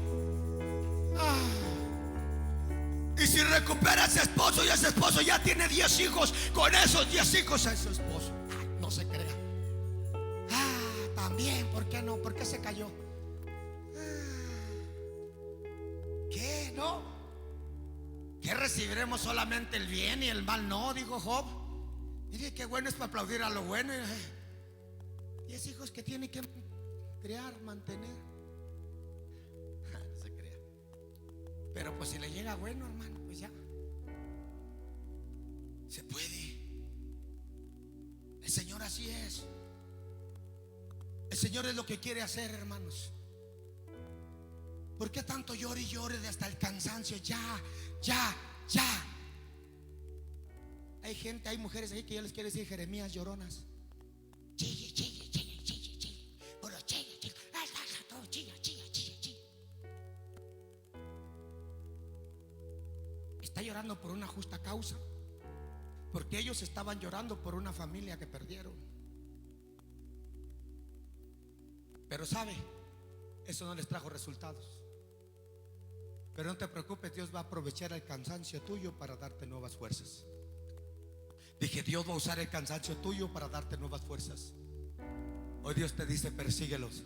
Y si recupera a ese esposo y ese esposo ya tiene 10 hijos, con esos 10 hijos a ese esposo, no se crea. También, ¿por qué no? ¿Por qué se cayó? ¿Qué? ¿No? ¿Qué recibiremos solamente el bien y el mal no? Dijo Job. Mire qué bueno es para aplaudir a lo bueno. 10 hijos que tiene que crear, mantener. No se crea. Pero pues si le llega bueno, hermano, pues ya se puede. El Señor así es. El Señor es lo que quiere hacer, hermanos. ¿Por qué tanto llore y llore de hasta el cansancio? Ya. Hay gente, hay mujeres ahí que yo les quiero decir: Jeremías lloronas. chille, chille, chille, chille, chille. Puro chille, chille. Todo chille, chille, chille, chille. Está llorando por una justa causa, porque ellos estaban llorando por una familia que perdieron. Pero sabe, eso no les trajo resultados. Pero no te preocupes, Dios va a aprovechar el cansancio tuyo para darte nuevas fuerzas. Dije, Dios va a usar el cansancio tuyo para darte nuevas fuerzas. Hoy Dios te dice, persíguelos.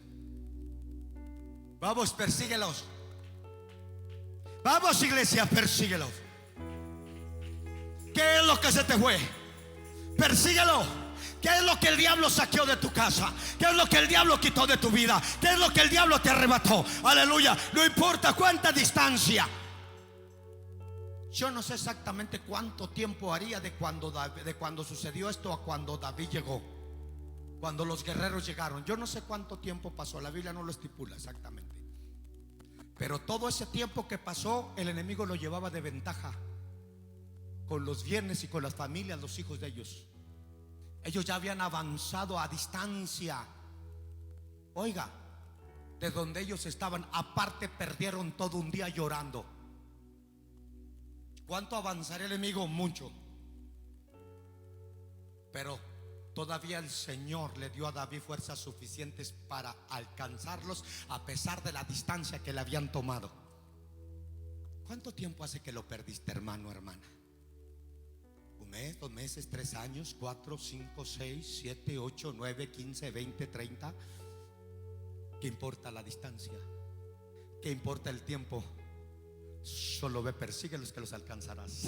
Vamos, persíguelos. Vamos, iglesia, persíguelos. ¿Qué es lo que se te fue? Persíguelo. ¿Qué es lo que el diablo saqueó de tu casa? ¿Qué es lo que el diablo quitó de tu vida? ¿Qué es lo que el diablo te arrebató? Aleluya. No importa cuánta distancia. Yo no sé exactamente cuánto tiempo haría de cuando sucedió esto a cuando David llegó, cuando los guerreros llegaron. Yo no sé cuánto tiempo pasó, la Biblia no lo estipula exactamente. Pero todo ese tiempo que pasó, el enemigo lo llevaba de ventaja con los bienes y con las familias, los hijos de ellos. Ellos ya habían avanzado a distancia. Oiga, de donde ellos estaban, aparte perdieron todo un día llorando. ¿Cuánto avanzaría el enemigo? Mucho. Pero todavía el Señor le dio a David fuerzas suficientes para alcanzarlos, a pesar de la distancia que le habían tomado. ¿Cuánto tiempo hace que lo perdiste, hermano, hermana? ¿Un mes, 2 meses, 3 años, 4, 5, 6, 7, 8, 9, 15, 20, 30? ¿Qué importa la distancia? ¿Qué importa el tiempo? Solo ve, persíguelos que los alcanzarás.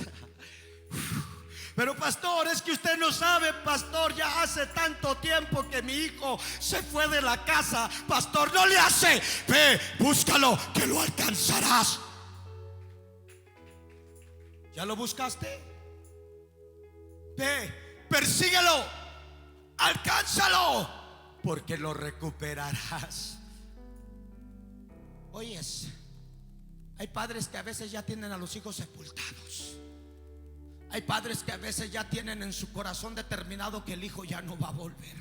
Pero pastor, es que usted no sabe, pastor, ya hace tanto tiempo que mi hijo se fue de la casa. Pastor, no le hace. Ve, búscalo, que lo alcanzarás. ¿Ya lo buscaste? Ve, persíguelo, alcánzalo, porque lo recuperarás. Oyes, hay padres que a veces ya tienen a los hijos sepultados. Hay padres que a veces ya tienen en su corazón determinado que el hijo ya no va a volver.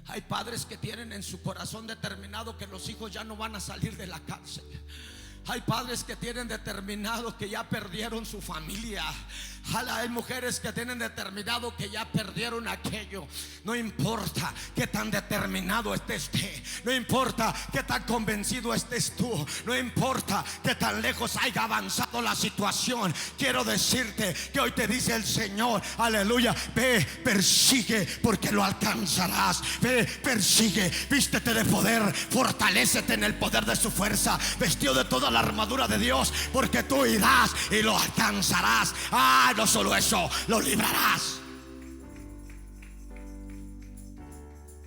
Hay padres que tienen en su corazón determinado que los hijos ya no van a salir de la cárcel. Hay padres que tienen determinado que ya perdieron su familia. Hay mujeres que tienen determinado que ya perdieron aquello. No importa qué tan determinado estés, no importa qué tan convencido estés tú, no importa qué tan lejos haya avanzado la situación. Quiero decirte que hoy te dice el Señor, aleluya, ve, persigue, porque lo alcanzarás. Ve, persigue, vístete de poder, fortalécete en el poder de su fuerza, vestido de toda la armadura de Dios, porque tú irás y lo alcanzarás. No solo eso, lo librarás.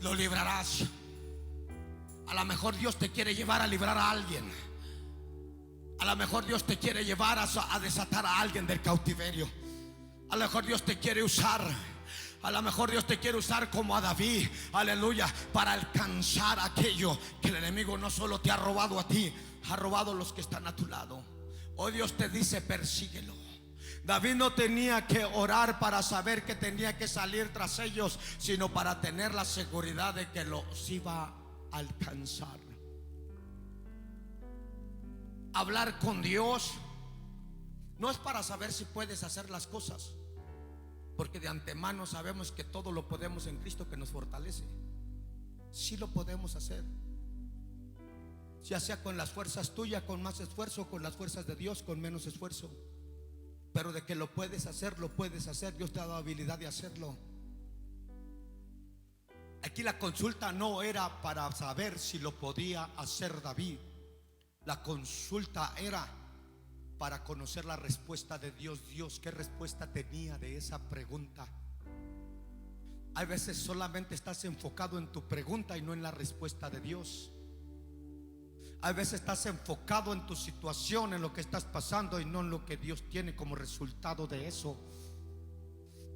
Lo librarás. A lo mejor Dios te quiere llevar a librar a alguien. A lo mejor Dios te quiere llevar a desatar a alguien del cautiverio. A lo mejor Dios te quiere usar. A lo mejor Dios te quiere usar como a David, aleluya, para alcanzar aquello que el enemigo no solo te ha robado a ti, ha robado a los que están a tu lado. Hoy Dios te dice, persíguelo. David no tenía que orar para saber que tenía que salir tras ellos, sino para tener la seguridad de que los iba a alcanzar. Hablar con Dios no es para saber si puedes hacer las cosas, porque de antemano sabemos que todo lo podemos en Cristo que nos fortalece. Sí lo podemos hacer, ya sea con las fuerzas tuyas, con más esfuerzo, con las fuerzas de Dios, con menos esfuerzo. Pero de que lo puedes hacer, lo puedes hacer. Dios te ha dado habilidad de hacerlo. Aquí la consulta no era para saber si lo podía hacer David. La consulta era para conocer la respuesta de Dios. Dios, ¿qué respuesta tenía de esa pregunta? Hay veces solamente estás enfocado en tu pregunta y no en la respuesta de Dios. Hay veces estás enfocado en tu situación, en lo que estás pasando, y no en lo que Dios tiene como resultado de eso.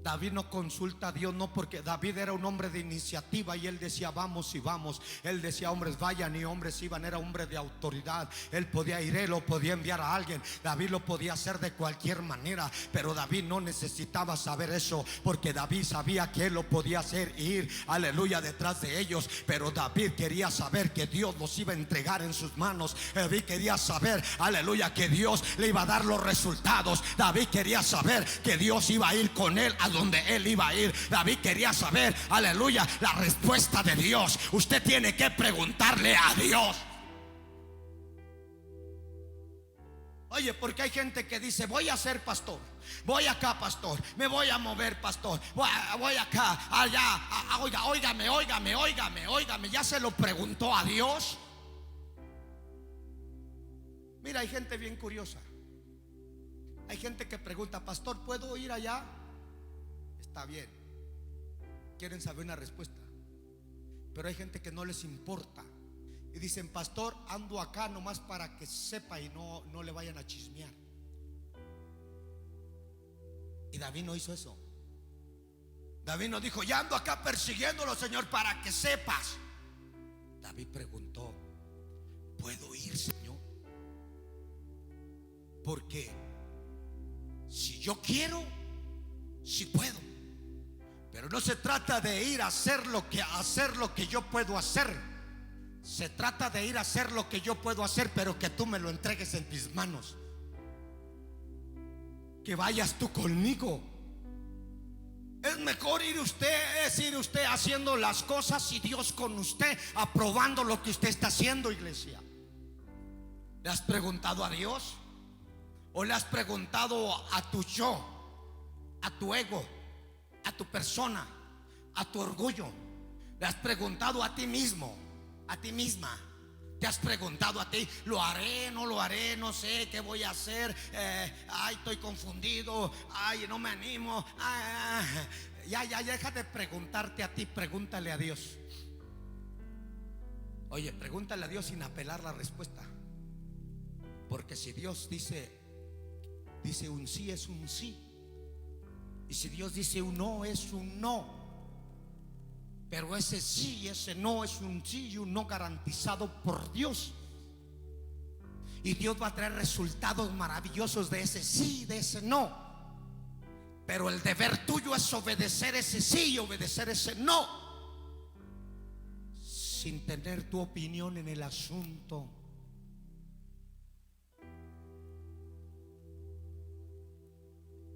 David no consulta a Dios, no, porque David era un hombre de iniciativa y él decía vamos y vamos. Él decía hombres vayan y hombres iban. Era hombre de autoridad. Él podía ir, él lo podía enviar a alguien. David lo podía hacer de cualquier manera, pero David no necesitaba saber eso, porque David sabía que él lo podía hacer, ir, aleluya, detrás de ellos. Pero David quería saber que Dios los iba a entregar en sus manos. David quería saber, aleluya, que Dios le iba a dar los resultados. David quería saber que Dios iba a ir con él a donde él iba a ir. David quería saber, aleluya, la respuesta de Dios. Usted tiene que preguntarle a Dios. Oye, porque hay gente que dice voy a ser pastor, voy acá pastor, me voy a mover pastor, voy acá, allá, oiga, óigame. ¿Ya se lo preguntó a Dios? Mira, hay gente bien curiosa. Hay gente que pregunta, pastor, ¿puedo ir allá? Está bien, quieren saber una respuesta. Pero hay gente que no les importa y dicen, pastor, ando acá nomás para que sepa y no le vayan a chismear. Y David no hizo eso. David no dijo, ya ando acá persiguiéndolo, Señor, para que sepas. David preguntó, ¿puedo ir, Señor? Porque si yo quiero, sí puedo. Pero no se trata de ir a hacer lo que yo puedo hacer. Se trata de ir a hacer lo que yo puedo hacer, pero que tú me lo entregues en mis manos. Que vayas tú conmigo. Es mejor ir usted haciendo las cosas y Dios con usted, aprobando lo que usted está haciendo, iglesia. ¿Le has preguntado a Dios? ¿O le has preguntado a tu yo, a tu ego, a tu persona, a tu orgullo? ¿Le has preguntado a ti mismo, a ti misma? ¿Te has preguntado a ti, lo haré, no lo haré, no sé qué voy a hacer? Ay, estoy confundido, ay, no me animo. Ya, deja de preguntarte a ti, pregúntale a Dios. Oye, pregúntale a Dios sin apelar la respuesta. Porque si Dios dice un sí, es un sí. Y si Dios dice un no, es un no. Pero ese sí y ese no es un sí y un no garantizado por Dios. Y Dios va a traer resultados maravillosos de ese sí, de ese no. Pero el deber tuyo es obedecer ese sí y obedecer ese no, sin tener tu opinión en el asunto.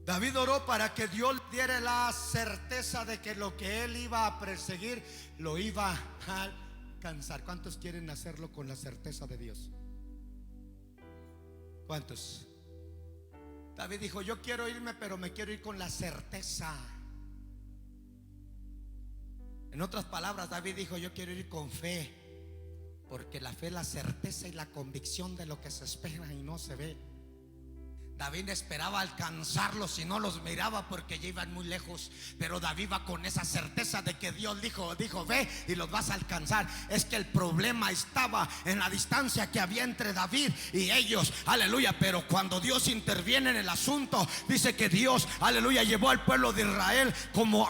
David oró para que Dios le diera la certeza de que lo que él iba a perseguir lo iba a alcanzar. ¿Cuántos quieren hacerlo con la certeza de Dios? ¿Cuántos? David dijo, yo quiero irme, pero me quiero ir con la certeza. En otras palabras, David dijo, yo quiero ir con fe, porque la fe es la certeza y la convicción de lo que se espera y no se ve. David esperaba alcanzarlos y no los miraba porque ya iban muy lejos. Pero David va con esa certeza de que Dios dijo, ve y los vas a alcanzar. Es que el problema estaba en la distancia que había entre David y ellos, aleluya. Pero cuando Dios interviene en el asunto, dice que Dios, aleluya, llevó al pueblo de Israel como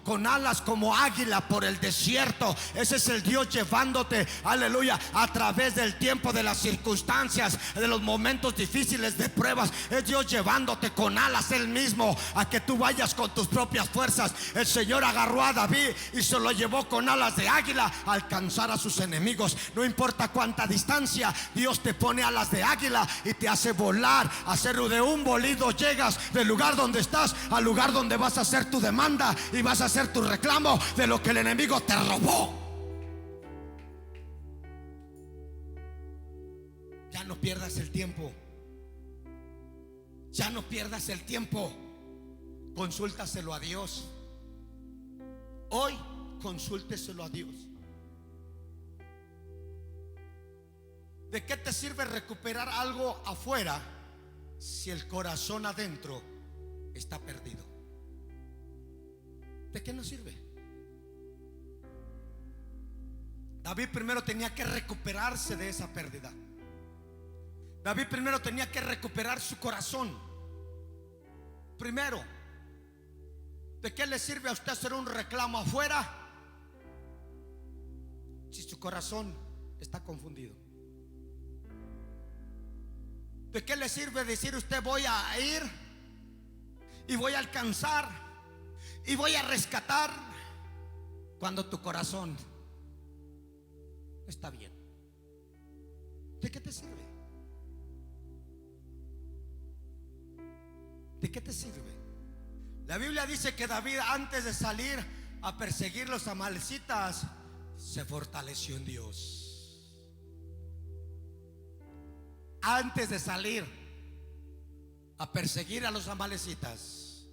con alas como águila por el desierto. Ese es el Dios llevándote, aleluya, a través del tiempo, de las circunstancias, de los momentos difíciles, de pruebas. Es Dios llevándote con alas él mismo, a que tú vayas con tus propias fuerzas. El Señor agarró a David y se lo llevó con alas de águila a alcanzar a sus enemigos. No importa cuánta distancia, Dios te pone alas de águila y te hace volar. Hacer de un bolido llegas del lugar donde estás al lugar donde vas a hacer tu demanda y vas a hacer tu reclamo de lo que el enemigo te robó. Ya no pierdas el tiempo. Ya no pierdas el tiempo. Consúltaselo a Dios. Hoy consúlteselo a Dios. ¿De qué te sirve recuperar algo afuera si el corazón adentro está perdido? ¿De qué nos sirve? David primero tenía que recuperarse de esa pérdida. David primero tenía que recuperar su corazón. Primero, ¿De qué le sirve a usted hacer un reclamo afuera si su corazón está confundido? ¿De qué le sirve decir usted voy a ir y voy a alcanzar y voy a rescatar cuando tu corazón está bien? ¿De qué te sirve? ¿De qué te sirve? La Biblia dice que David, antes de salir a perseguir los amalecitas, se fortaleció en Dios. Antes de salir a perseguir a los amalecitas,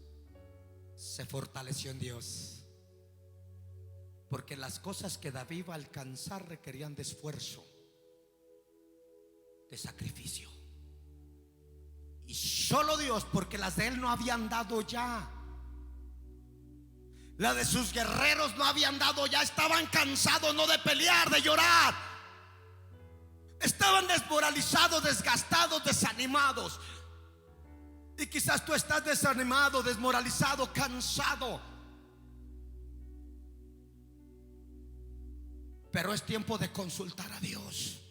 se fortaleció en Dios. Porque las cosas que David iba a alcanzar requerían de esfuerzo, de sacrificio. Y solo Dios, porque las de él no habían dado ya. Las de sus guerreros no habían dado ya. Estaban cansados no de pelear, de llorar. Estaban desmoralizados, desgastados, desanimados. Y quizás tú estás desanimado, desmoralizado, cansado. Pero es tiempo de consultar a Dios.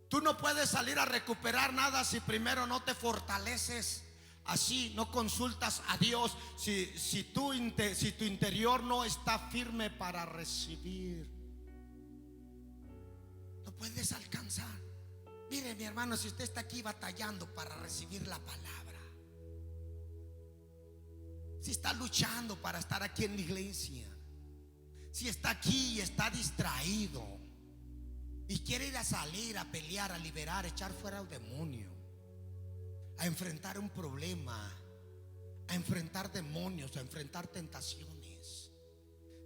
Tú no puedes salir a recuperar nada si primero no te fortaleces. Así no consultas a Dios si tu interior no está firme para recibir. No puedes alcanzar. Mire, mi hermano, si usted está aquí batallando para recibir la palabra, si está luchando para estar aquí en la iglesia, si está aquí y está distraído y quiere ir a salir, a pelear, a liberar, a echar fuera al demonio, a enfrentar un problema, a enfrentar demonios, a enfrentar tentaciones,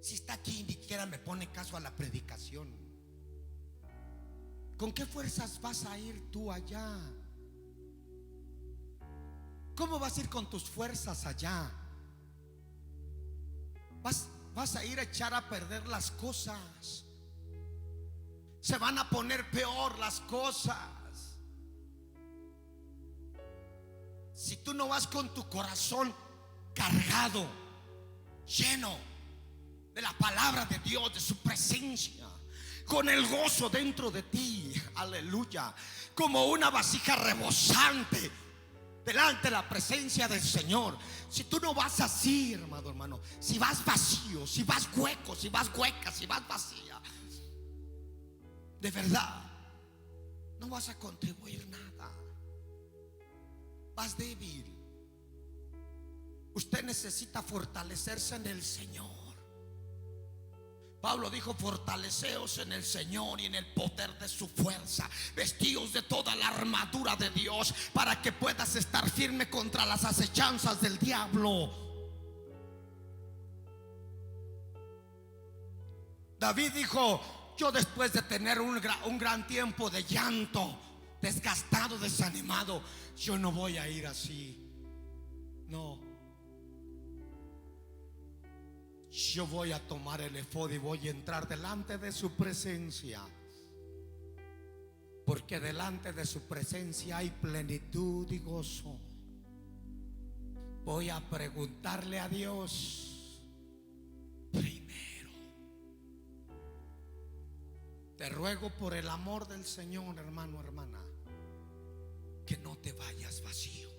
si está aquí ni siquiera me pone caso a la predicación, ¿con qué fuerzas vas a ir tú allá? ¿Cómo vas a ir con tus fuerzas allá? Vas a ir a echar a perder las cosas. Se van a poner peor las cosas. Si tú no vas con tu corazón cargado, lleno de la palabra de Dios, de su presencia, con el gozo dentro de ti, aleluya, como una vasija rebosante delante de la presencia del Señor. Si tú no vas así, hermano, si vas vacío, si vas hueco, si vas hueca, si vas vacía, de verdad no vas a contribuir nada. Vas débil. Usted necesita fortalecerse en el Señor. Pablo dijo: fortaleceos en el Señor y en el poder de su fuerza, vestidos de toda la armadura de Dios, para que puedas estar firme contra las acechanzas del diablo. David dijo: yo, después de tener un gran tiempo de llanto, desgastado, desanimado, yo no voy a ir así. No, yo voy a tomar el efod y voy a entrar delante de su presencia, porque delante de su presencia hay plenitud y gozo. Voy a preguntarle a Dios primero. Te ruego por el amor del Señor, hermano, hermana, que no te vayas vacío,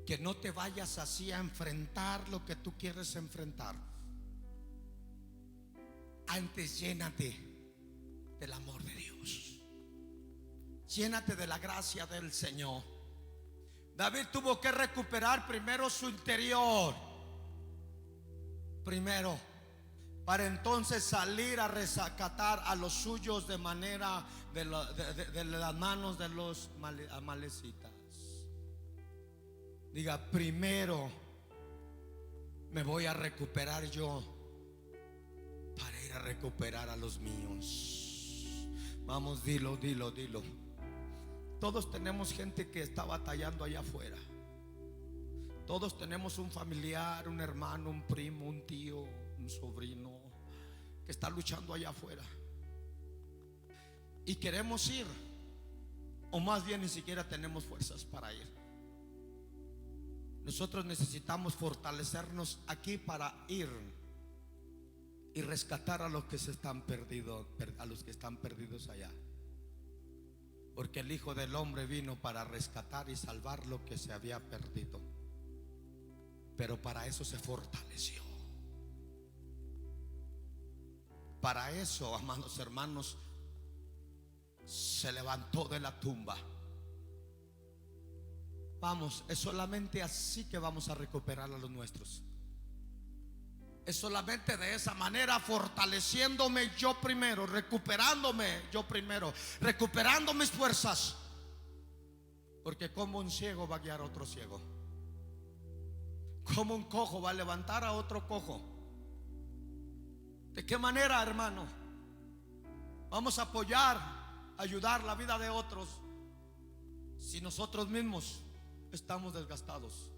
que no te vayas así a enfrentar lo que tú quieres enfrentar. Antes llénate del amor de Dios, llénate de la gracia del Señor. David tuvo que recuperar primero su interior, primero, para entonces salir a rescatar a los suyos de manera de las manos de los amalecitas. Diga: primero me voy a recuperar yo para ir a recuperar a los míos. Vamos, dilo. Todos tenemos gente que está batallando allá afuera. Todos tenemos un familiar, un hermano, un primo, un tío, un sobrino que está luchando allá afuera. Y queremos ir, o más bien ni siquiera tenemos fuerzas para ir. Nosotros necesitamos fortalecernos aquí para ir y rescatar a los que se están perdidos, a los que están perdidos allá. Porque el Hijo del Hombre vino para rescatar y salvar lo que se había perdido. Pero para eso se fortaleció. Para eso, amados hermanos, se levantó de la tumba. Vamos, es solamente así que vamos a recuperar a los nuestros. Es solamente de esa manera, fortaleciéndome yo primero, recuperándome yo primero, recuperando mis fuerzas. Porque como un ciego va a guiar a otro ciego, como un cojo va a levantar a otro cojo. ¿De qué manera, hermano? Vamos a apoyar, ayudar la vida de otros si nosotros mismos estamos desgastados,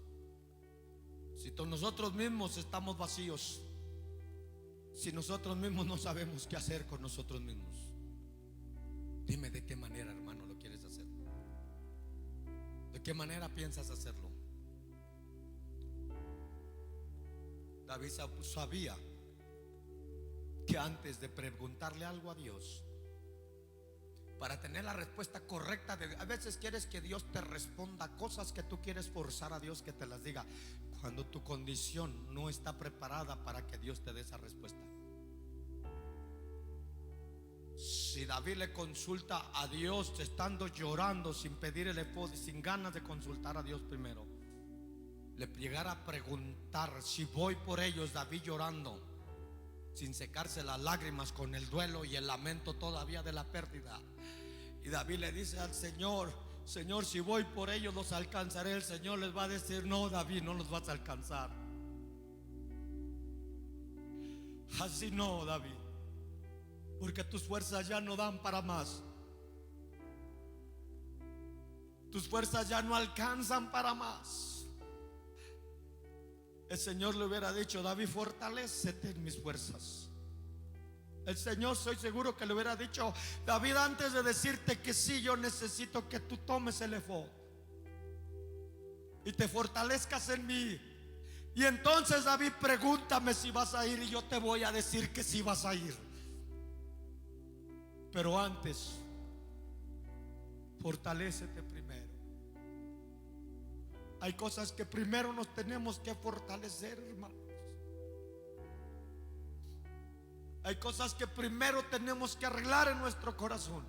si nosotros mismos estamos vacíos, si nosotros mismos no sabemos qué hacer con nosotros mismos. Dime de qué manera, hermano, lo quieres hacer. ¿De qué manera piensas hacerlo? David sabía que antes de preguntarle algo a Dios, para tener la respuesta correcta, a veces quieres que Dios te responda cosas que tú quieres forzar a Dios que te las diga, cuando tu condición no está preparada para que Dios te dé esa respuesta. Si David le consulta a Dios estando llorando, sin pedir el esposo, sin ganas de consultar a Dios primero, le llegara a preguntar si voy por ellos, David llorando, sin secarse las lágrimas, con el duelo y el lamento todavía de la pérdida, y David le dice al Señor: Señor, si voy por ellos los alcanzaré. El Señor les va a decir: no, David, no los vas a alcanzar. Así no, David, porque tus fuerzas ya no dan para más. Tus fuerzas ya no alcanzan para más. El Señor le hubiera dicho: David, fortalécete en mis fuerzas. El Señor, soy seguro que le hubiera dicho: David, antes de decirte que sí, yo necesito que tú tomes el efod y te fortalezcas en mí. Y entonces, David, pregúntame si vas a ir y yo te voy a decir que sí vas a ir. Pero antes, fortalécete primero. Hay cosas que primero nos tenemos que fortalecer, hermanos. Hay cosas que primero tenemos que arreglar en nuestro corazón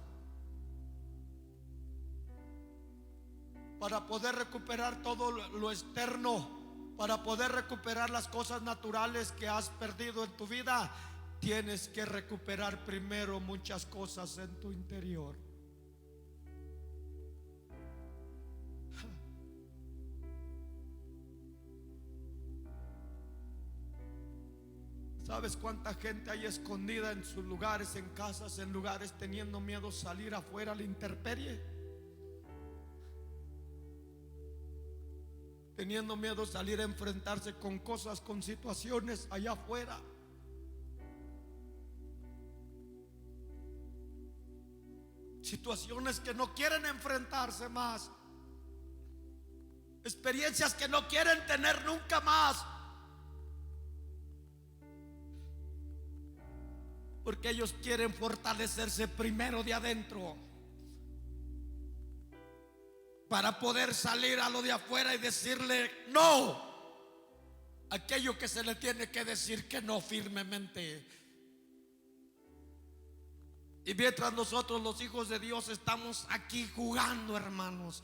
para poder recuperar todo lo externo, para poder recuperar las cosas naturales que has perdido en tu vida. Tienes que recuperar primero muchas cosas en tu interior. ¿Sabes cuánta gente hay escondida en sus lugares, en casas, en lugares, teniendo miedo salir afuera a la intemperie? Teniendo miedo salir a enfrentarse con cosas, con situaciones allá afuera. Situaciones que no quieren enfrentarse más. Experiencias que no quieren tener nunca más. Porque ellos quieren fortalecerse primero de adentro para poder salir a lo de afuera y decirle no aquello que se le tiene que decir que no firmemente. Y mientras nosotros, los hijos de Dios, estamos aquí jugando, hermanos,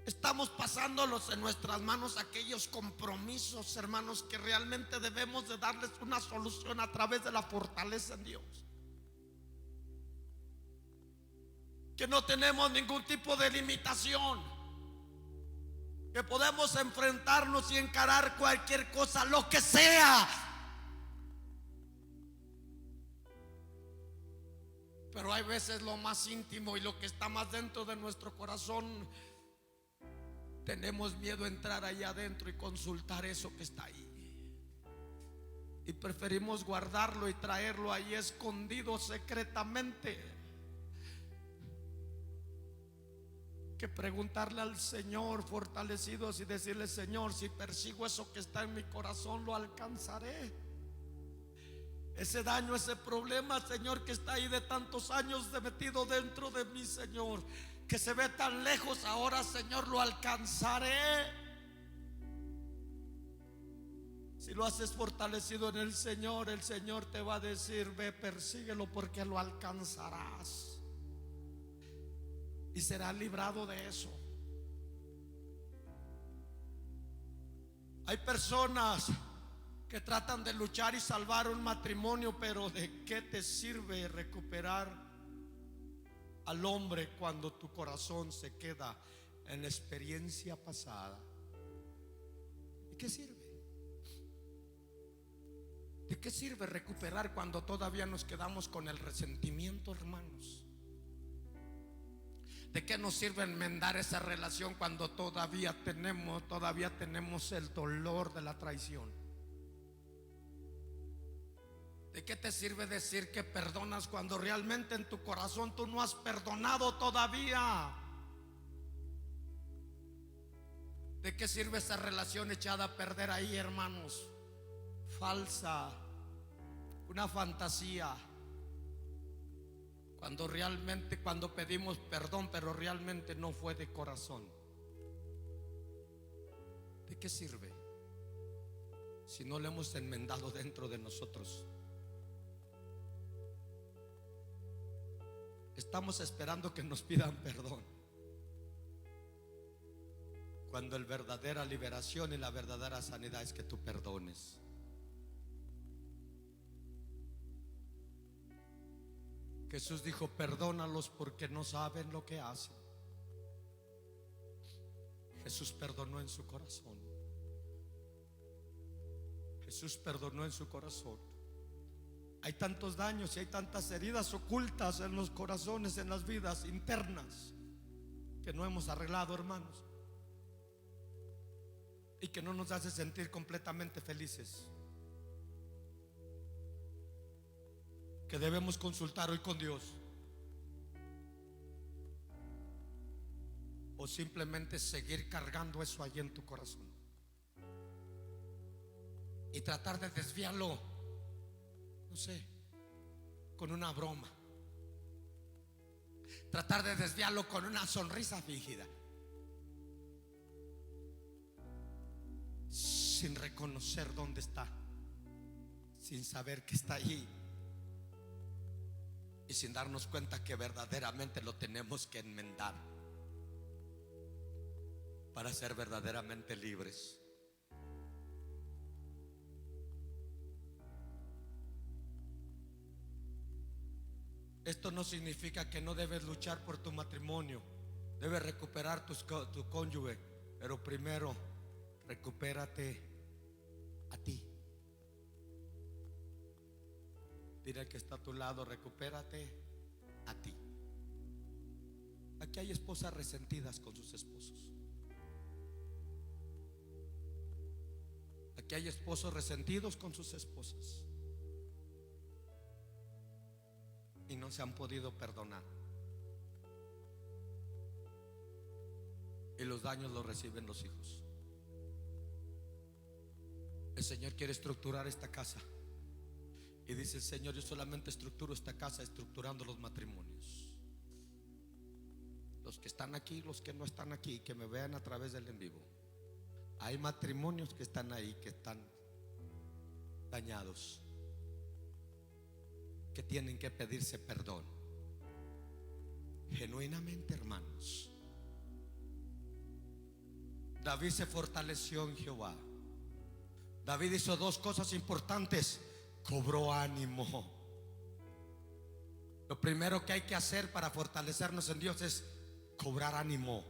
estamos pasándolos en nuestras manos aquellos compromisos, hermanos, que realmente debemos de darles una solución a través de la fortaleza en Dios. Que no tenemos ningún tipo de limitación, que podemos enfrentarnos y encarar cualquier cosa, lo que sea. Pero hay veces lo más íntimo y lo que está más dentro de nuestro corazón, tenemos miedo a entrar allá adentro y consultar eso que está ahí. Y preferimos guardarlo y traerlo ahí escondido secretamente, que preguntarle al Señor fortalecidos y decirle: Señor, si persigo eso que está en mi corazón, lo alcanzaré. Ese daño, ese problema, Señor, que está ahí de tantos años metido dentro de mí, Señor, que se ve tan lejos, ahora, Señor, lo alcanzaré. Si lo haces fortalecido en el Señor te va a decir: ve, persíguelo, porque lo alcanzarás y serás librado de eso. Hay personas que tratan de luchar y salvar un matrimonio, pero ¿de qué te sirve recuperar al hombre cuando tu corazón se queda en la experiencia pasada? ¿De qué sirve? ¿De qué sirve recuperar cuando todavía nos quedamos con el resentimiento, hermanos? ¿De qué nos sirve enmendar esa relación cuando todavía tenemos el dolor de la traición? ¿De qué te sirve decir que perdonas cuando realmente en tu corazón tú no has perdonado todavía? ¿De qué sirve esa relación echada a perder ahí, hermanos? Falsa, una fantasía. Cuando pedimos perdón, pero realmente no fue de corazón. ¿De qué sirve si no lo hemos enmendado dentro de nosotros? Estamos esperando que nos pidan perdón, cuando la verdadera liberación y la verdadera sanidad es que tú perdones. Jesús dijo: perdónalos porque no saben lo que hacen. Jesús perdonó en su corazón. Jesús perdonó en su corazón. Hay tantos daños y hay tantas heridas ocultas en los corazones, en las vidas internas, que no hemos arreglado, hermanos, y que no nos hace sentir completamente felices, que debemos consultar hoy con Dios, o simplemente seguir cargando eso allí en tu corazón y tratar de desviarlo, no sé, con una broma, tratar de desviarlo con una sonrisa fingida, sin reconocer dónde está, sin saber que está allí, y sin darnos cuenta que verdaderamente lo tenemos que enmendar para ser verdaderamente libres. Esto no significa que no debes luchar por tu matrimonio. Debes recuperar tu cónyuge, pero primero recupérate a ti. Dile al que está a tu lado: recupérate a ti. Aquí hay esposas resentidas con sus esposos. Aquí hay esposos resentidos con sus esposas y no se han podido perdonar, y los daños los reciben los hijos. El Señor quiere estructurar esta casa, y dice el Señor: yo solamente estructuro esta casa estructurando los matrimonios. Los que están aquí, los que no están aquí, que me vean a través del en vivo, hay matrimonios que están ahí, que están dañados, que tienen que pedirse perdón genuinamente, hermanos. David se fortaleció en Jehová. David hizo dos cosas importantes: cobró ánimo. Lo primero que hay que hacer para fortalecernos en Dios es cobrar ánimo.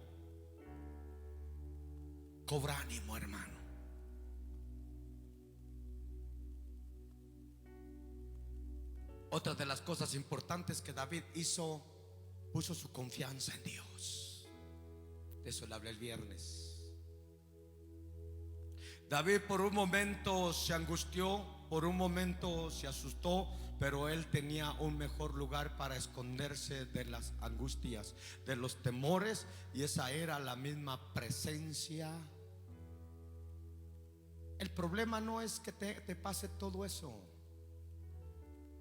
Cobra ánimo, hermano. Otra de las cosas importantes que David hizo, puso su confianza en Dios. De eso le hablé el viernes. David por un momento se angustió, por un momento se asustó, pero él tenía un mejor lugar para esconderse de las angustias, de los temores, y esa era la misma presencia. El problema no es que te pase todo eso,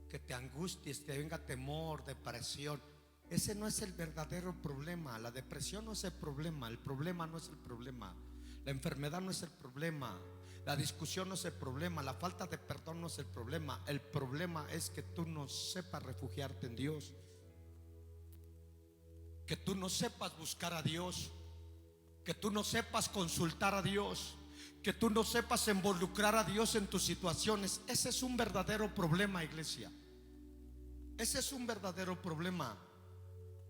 que te angusties, que venga temor, depresión. Ese no es el verdadero problema. La depresión no es el problema no es el problema, la enfermedad no es el problema, la discusión no es el problema, la falta de perdón no es el problema. El problema es que tú no sepas refugiarte en Dios, que tú no sepas buscar a Dios, que tú no sepas consultar a Dios, que tú no sepas involucrar a Dios en tus situaciones. Ese es un verdadero problema, iglesia. Ese es un verdadero problema,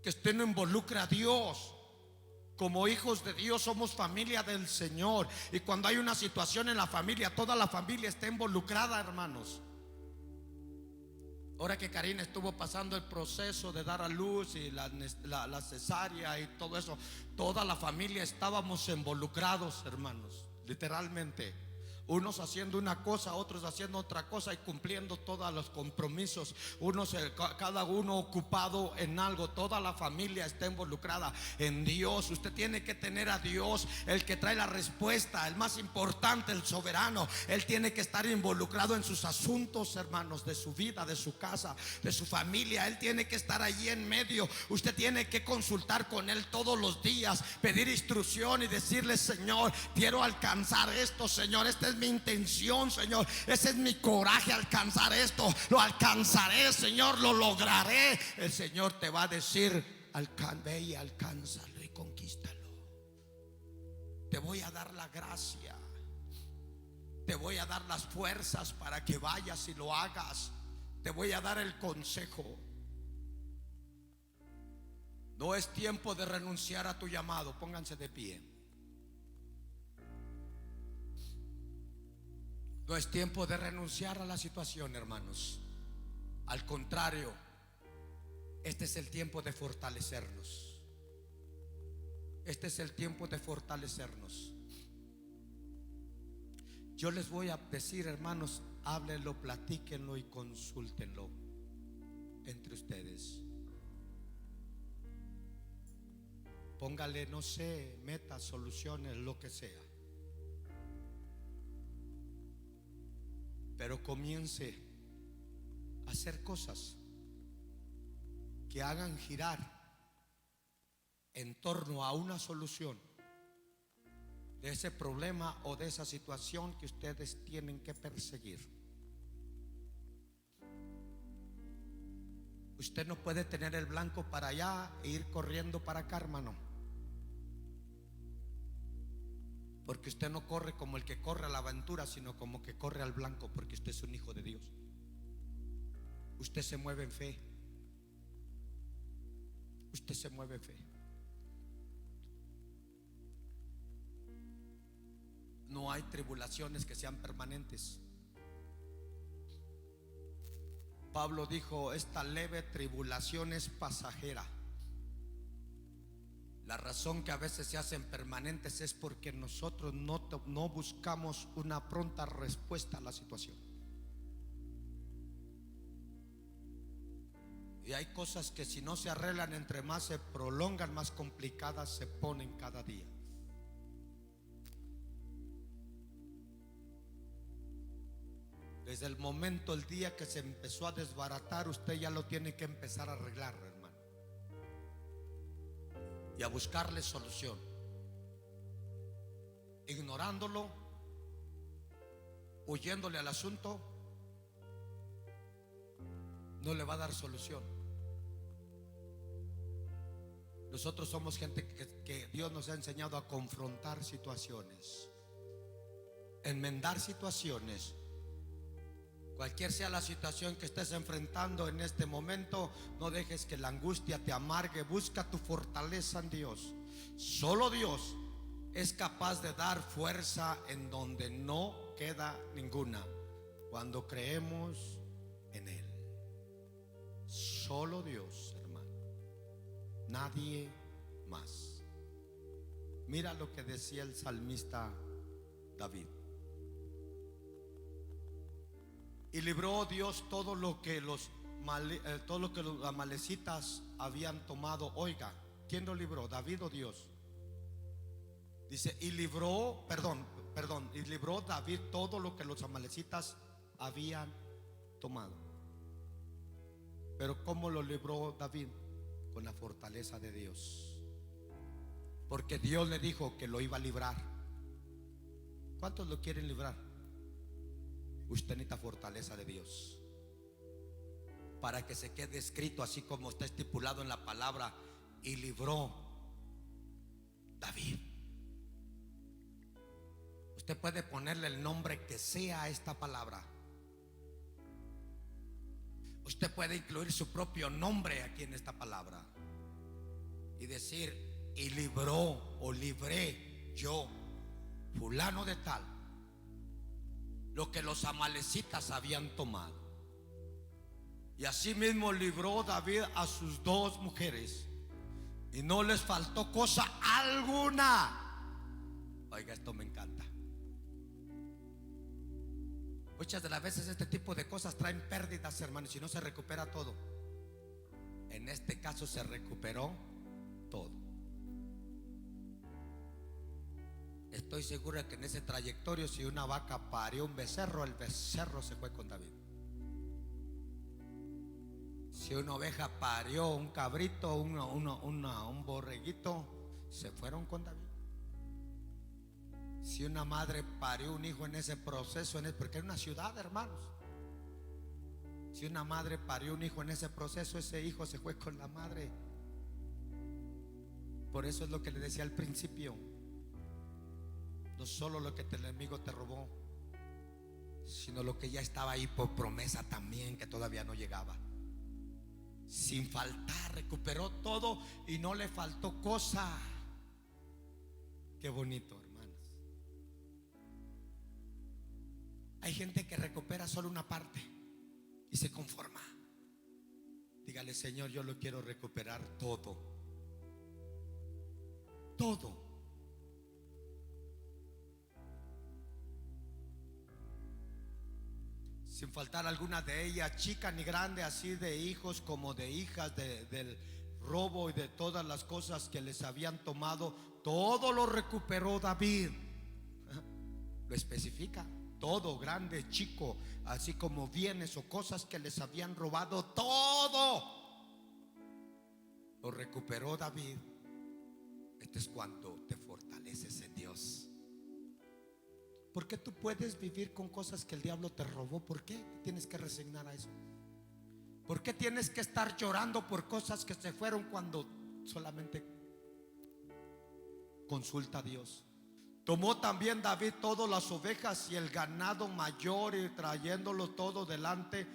que usted no involucra a Dios. Como hijos de Dios somos familia del Señor, y cuando hay una situación en la familia, toda la familia está involucrada, hermanos. Ahora que Karina estuvo pasando el proceso de dar a luz y la cesárea y todo eso, toda la familia estábamos involucrados, hermanos, literalmente. Unos haciendo una cosa, otros haciendo otra cosa, y cumpliendo todos los compromisos. Cada uno ocupado en algo. Toda la familia está involucrada en Dios. Usted tiene que tener a Dios, el que trae la respuesta, el más importante, el soberano. Él tiene que estar involucrado en sus asuntos, hermanos, de su vida, de su casa, de su familia. Él tiene que estar allí en medio. Usted tiene que consultar con Él todos los días, pedir instrucción y decirle: Señor, quiero alcanzar esto, Señor, esta es mi intención, Señor, ese es mi coraje, alcanzar esto, lo alcanzaré, Señor, lo lograré. El Señor te va a decir: ve y alcánzalo y conquístalo. Te voy a dar la gracia, te voy a dar las fuerzas para que vayas y lo hagas. Te voy a dar el consejo. No es tiempo de renunciar a tu llamado. Pónganse de pie. No es tiempo de renunciar a la situación, hermanos. Al contrario, este es el tiempo de fortalecernos. Este es el tiempo de fortalecernos. Yo les voy a decir, hermanos, háblenlo, platíquenlo y consúltenlo entre ustedes. Póngale, no sé, metas, soluciones, lo que sea. Pero comience a hacer cosas que hagan girar en torno a una solución de ese problema o de esa situación que ustedes tienen que perseguir. Usted no puede tener el blanco para allá e ir corriendo para acá, hermano, porque usted no corre como el que corre a la aventura, sino como que corre al blanco, porque usted es un hijo de Dios. Usted se mueve en fe. Usted se mueve en fe. No hay tribulaciones que sean permanentes. Pablo dijo: esta leve tribulación es pasajera. La razón que a veces se hacen permanentes es porque nosotros no buscamos una pronta respuesta a la situación. Y hay cosas que si no se arreglan, entre más se prolongan, más complicadas se ponen cada día. Desde el momento, el día que se empezó a desbaratar, usted ya lo tiene que empezar a arreglar, hermano, y a buscarle solución. Ignorándolo, huyéndole al asunto, no le va a dar solución. Nosotros somos gente que Dios nos ha enseñado a confrontar situaciones, enmendar situaciones. Cualquier sea la situación que estés enfrentando en este momento, no dejes que la angustia te amargue. Busca tu fortaleza en Dios. Solo Dios es capaz de dar fuerza en donde no queda ninguna, cuando creemos en Él. Solo Dios, hermano, nadie más. Mira lo que decía el salmista David: Y libró Dios todo lo que todo lo que los amalecitas habían tomado. Oiga, ¿quién lo libró? ¿David o Dios? Dice, y libró, y libró David todo lo que los amalecitas habían tomado. Pero ¿cómo lo libró David? Con la fortaleza de Dios. Porque Dios le dijo que lo iba a librar. ¿Cuántos lo quieren librar? Usted necesita fortaleza de Dios para que se quede escrito así como está estipulado en la palabra. Y libró David. Usted puede ponerle el nombre que sea a esta palabra. Usted puede incluir su propio nombre aquí en esta palabra y decir, y libró o libré yo, fulano de tal, lo que los amalecitas habían tomado. Y así mismo libró David a sus dos mujeres y no les faltó cosa alguna. Oiga, esto me encanta. Muchas de las veces este tipo de cosas traen pérdidas, hermanos, y no se recupera todo. En este caso se recuperó todo. Estoy seguro de que en ese trayectorio, si una vaca parió un becerro, el becerro se fue con David. Si una oveja parió un cabrito, un borreguito, se fueron con David. Si una madre parió un hijo en ese proceso, porque era una ciudad, hermanos. Si una madre parió un hijo en ese proceso, ese hijo se fue con la madre. Por eso es lo que le decía al principio. No solo lo que el enemigo te robó, sino lo que ya estaba ahí por promesa también, que todavía no llegaba. Sin faltar, recuperó todo y no le faltó cosa. Qué bonito, hermanos. Hay gente que recupera solo una parte y se conforma. Dígale, Señor, yo lo quiero recuperar todo. Todo. Sin faltar alguna de ellas, chica ni grande, así de hijos como de hijas, del robo y de todas las cosas que les habían tomado. Todo lo recuperó David. Lo especifica. Todo, grande, chico, así como bienes o cosas que les habían robado, todo lo recuperó David. Esto es cuando te fortaleces en Dios. ¿Por qué tú puedes vivir con cosas que el diablo te robó? ¿Por qué tienes que resignar a eso? ¿Por qué tienes que estar llorando por cosas que se fueron cuando solamente consulta a Dios? Tomó también David todas las ovejas y el ganado mayor, y trayéndolo todo delante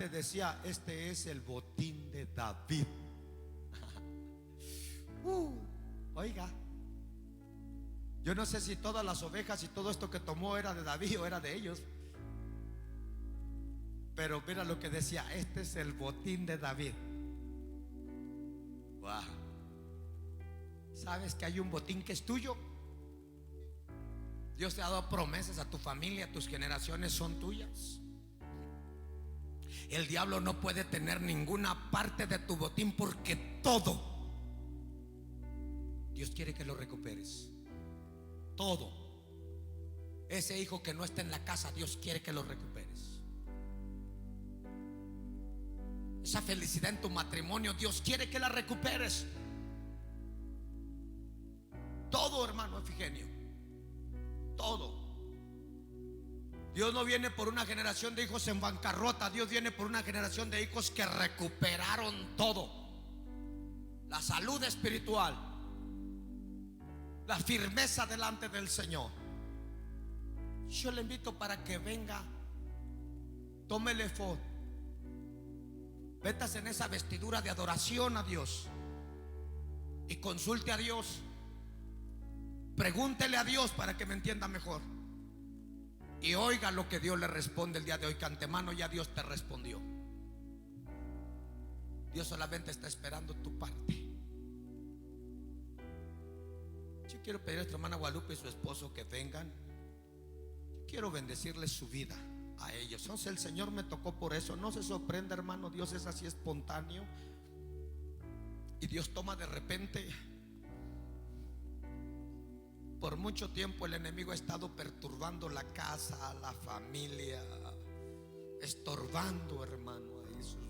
decía, este es el botín de David. Oiga, yo no sé si todas las ovejas y todo esto que tomó era de David o era de ellos, pero mira lo que decía, este es el botín de David. Wow. ¿Sabes que hay un botín que es tuyo? Dios te ha dado promesas a tu familia, tus generaciones son tuyas. El diablo no puede tener ninguna parte de tu botín, porque todo Dios quiere que lo recuperes. Todo. Ese hijo que no está en la casa, Dios quiere que lo recuperes. Esa felicidad en tu matrimonio, Dios quiere que la recuperes. Todo, hermano Efigenio. Todo. Dios no viene por una generación de hijos en bancarrota. Dios viene por una generación de hijos que recuperaron todo. La salud espiritual, la firmeza delante del Señor. Yo le invito para que venga, tome el efod, metas en esa vestidura de adoración a Dios y consulte a Dios. Pregúntele a Dios para que me entienda mejor y oiga lo que Dios le responde el día de hoy, que antemano ya Dios te respondió. Dios solamente está esperando tu parte. Yo quiero pedir a nuestra hermana Guadalupe y su esposo que vengan. Yo quiero bendecirles su vida a ellos. Entonces el Señor me tocó por eso. No se sorprenda, hermano, Dios es así espontáneo. Y Dios toma de repente. Por mucho tiempo el enemigo ha estado perturbando la casa, la familia, estorbando, hermano, ahí sus